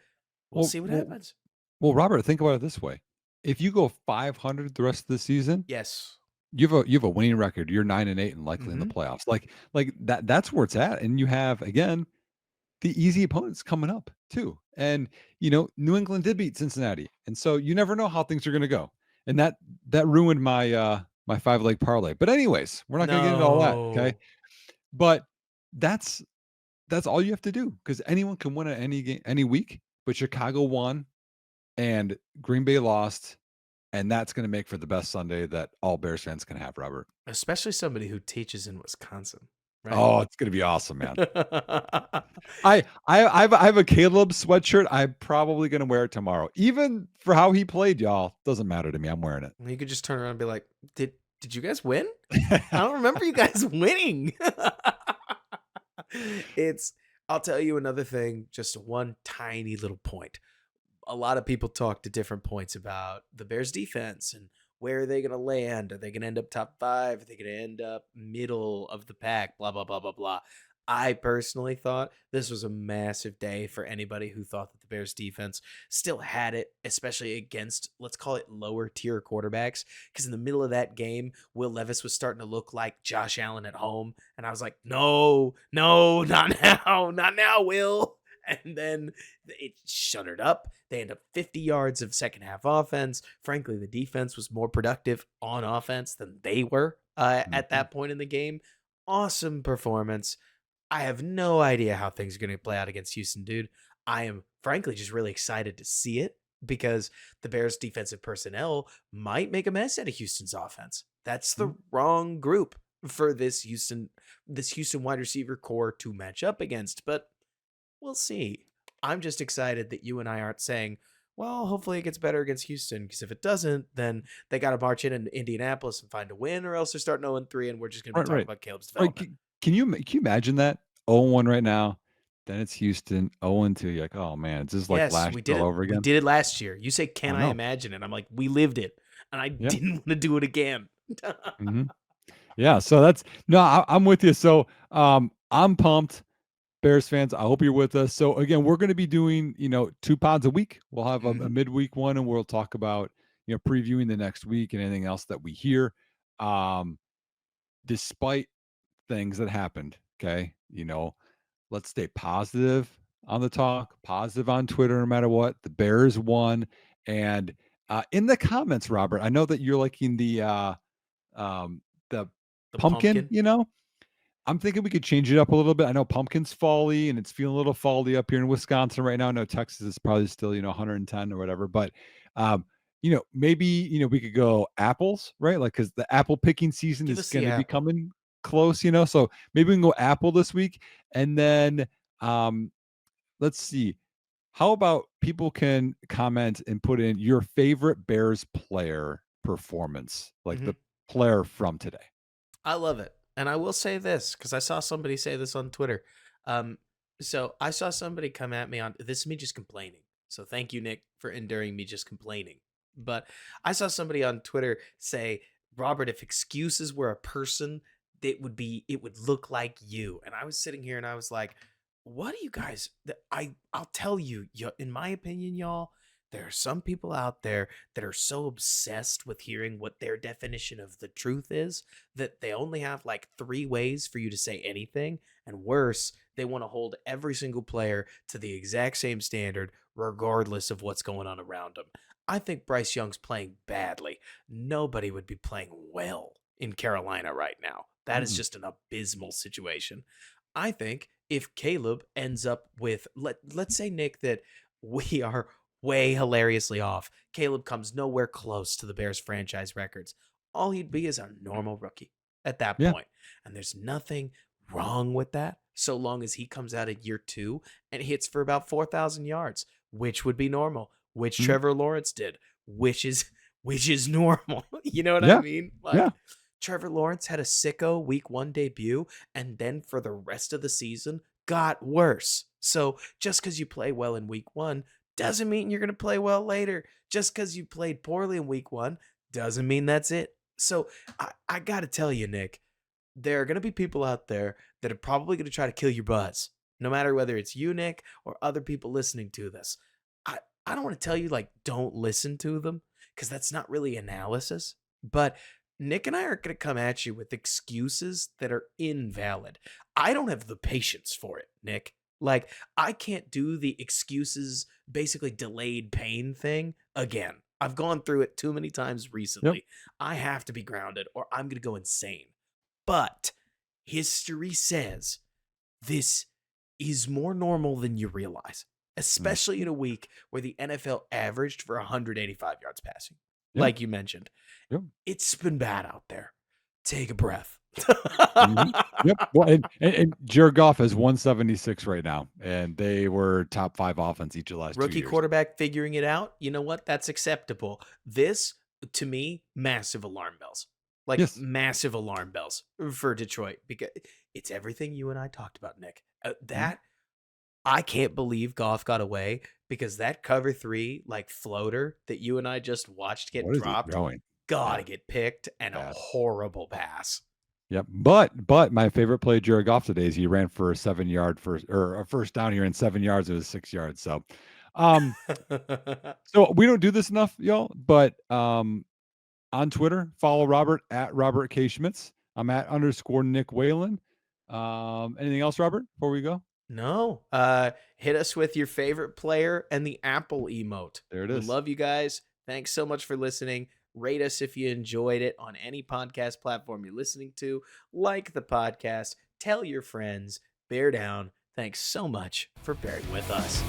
we'll
well,
see what
well,
happens.
well, Robert, think about it this way: if you go 500 the rest of the season,
Yes.
you have a winning record. You're 9-8 and likely in the
Hmm.
playoffs. Like that's where it's at. And you have again the easy opponents coming up too. And New England did beat Cincinnati, and so you never know how things are going to go. And that ruined my 5 leg parlay. But anyways, we're not going to get into all that. Okay,
No.
but that's that's all you have to do because anyone can win at any game any week. But Chicago won and Green Bay lost, and that's going to make for the best Sunday that all Bears fans can have, Robert.
Especially somebody who teaches in Wisconsin, right?
Oh, it's going to be awesome, man. I have a Caleb sweatshirt. I'm probably going to wear it tomorrow, even for how he played, y'all. Doesn't matter to me. I'm wearing
You could just turn around and be like, did you guys win?
it.
I don't remember you guys winning. It's I'll tell you another thing, just one tiny little point. A lot of people talk to different points about the Bears defense and where are they going to land? Are they going to end up top 5? Are they going to end up middle of the pack? Blah blah blah blah blah. I personally thought this was a massive day for anybody who thought that the Bears defense still had it, especially against, let's call it, lower tier quarterbacks. Because in the middle of that game, Will Levis was starting to look like Josh Allen at home. And I was like, no, no, not now, not now, Will. And then it shuttered up. They end up 50 yards of second half offense. Frankly, the defense was more productive on offense than they were at
Mhm.
that point in the game. Awesome performance. I have no idea how things are going to play out against Houston, dude. I am frankly just really excited to see it because the Bears' defensive personnel might make a mess out of Houston's offense. That's the
Mhm.
wrong group for this Houston wide receiver core to match up against, but we'll see. I'm just excited that you and I aren't saying, well, hopefully it gets better against Houston, because if it doesn't, then they got to march in Indianapolis and find a win, or else they're starting 0-3, and we're just going to be
Right,
talking
right,
about Caleb's
right.
development.
Can you imagine that 0-1 right now? Then it's Houston 0-2. You're like, oh man, it's just like
Yes,
last
we
year
did
all
it.
over
We
again.
did it last year. You say, "Can
I
I
know.
imagine it?" I'm like, "We lived it, and I
Yeah.
didn't want to do it again."
Hmm. Yeah. So that's no, I'm with you. So I'm pumped. Bears fans, I hope you're with us. So again, we're going to be doing, 2 pods a week. We'll have a
Mhm.
midweek one, and we'll talk about, previewing the next week and anything else that we hear. Um, Despite things that happened, okay, let's stay positive on the talk, positive on Twitter, no matter what. The Bears won, and in the comments, Robert, I know that you're liking um, the
The
pumpkin.
pumpkin.
I'm thinking we could change it up a little bit. I know pumpkin's folly and it's feeling a little folly up here in Wisconsin right now. I know Texas is probably still, 110 or whatever, but maybe, we could go apples, right? Like, cause the apple picking season
Give
is
us
going
the
to be
apple.
coming close, so maybe we can go apple this week. And then, um, let's see. How about people can comment and put in your favorite Bears player performance, like
Hmm.
the player from today?
I love it, and I will say this because I saw somebody say this on Twitter. Um, so I saw somebody come at me on this is me just complaining. So thank you, Nick, for enduring me just complaining. But I saw somebody on Twitter say, "Robert, if excuses were a person, it would look like you." And I was sitting here and I was like, "What do you guys?" I'll tell you, in my opinion, y'all. there are some people out there that are so obsessed with hearing what their definition of the truth is that they only have like 3 ways for you to say anything. And worse, they want to hold every single player to the exact same standard, regardless of what's going on around them. I think Bryce Young's playing badly. Nobody would be playing well in Carolina right now. That is
Mm-mm.
just an abysmal situation. I think if Caleb ends up with, let's say, Nick, that we are way hilariously off. Caleb comes nowhere close to the Bears franchise records. All he'd be is a normal rookie at that
Yeah.
point. And there's nothing wrong with that so long as he comes out at year 2 and hits for about 4,000 yards, which would be normal, which
Mhm.
Trevor Lawrence did, which is normal. You know what I
Yeah.
mean?
Yeah.
Like Trevor Lawrence had a sicko week 1 debut and then for the rest of the season got worse. So just because you play well in week 1 doesn't mean you're going to play well later. Just because you played poorly in week 1 doesn't mean that's it. So I got to tell you, Nick, there are going to be people out there that are probably going to try to kill your buzz, no matter whether it's you, Nick, or other people listening to this. I, I don't want to tell you, like, don't listen to them because that's not really analysis. But Nick and I aren't going to come at you with excuses that are invalid. I don't have the patience for it, Nick. Like, I can't do the excuses, basically delayed pain thing again. I've gone through it too many times
Yep.
recently. I have to be grounded or I'm going to go insane. But history says this is more normal than you realize,
Mm.
especially in a week where the NFL averaged for 185 yards passing,
Yeah.
like you mentioned.
Yep.
It's been bad out there. Take a breath.
Mhm. Yep. Well, and Jared Goff is 176 right now, and they were top 5 offense each of the last 2
Rookie
years.
quarterback figuring it out. You know what? That's acceptable. This, to me, massive alarm bells. Like
Yes.
massive alarm bells for Detroit because it's everything you and I talked about, Nick.
Mhm.
That I can't believe Goff got away because that cover 3 like floater that you and I just watched get
What is he
dropped
throwing?
gotta
Yeah,
get picked and a
bad.
horrible pass.
Yep. But my favorite play of Jared Goff today is he ran for a 7-yard first or a first down here in 7 yards. It was 6 yards. Um, so we don't do this enough, y'all, but on Twitter, follow Robert at Robert K. Schmitz. I'm at _ Nick Whalen. Anything else, Robert, before we go?
No. Hit us with your favorite player and the Apple emote.
There it
We
is.
love you guys. Thanks so much for listening. Rate us if you enjoyed it on any podcast platform you're listening to. Like the podcast. Tell your friends. Bear down. Thanks so much for bearing with us.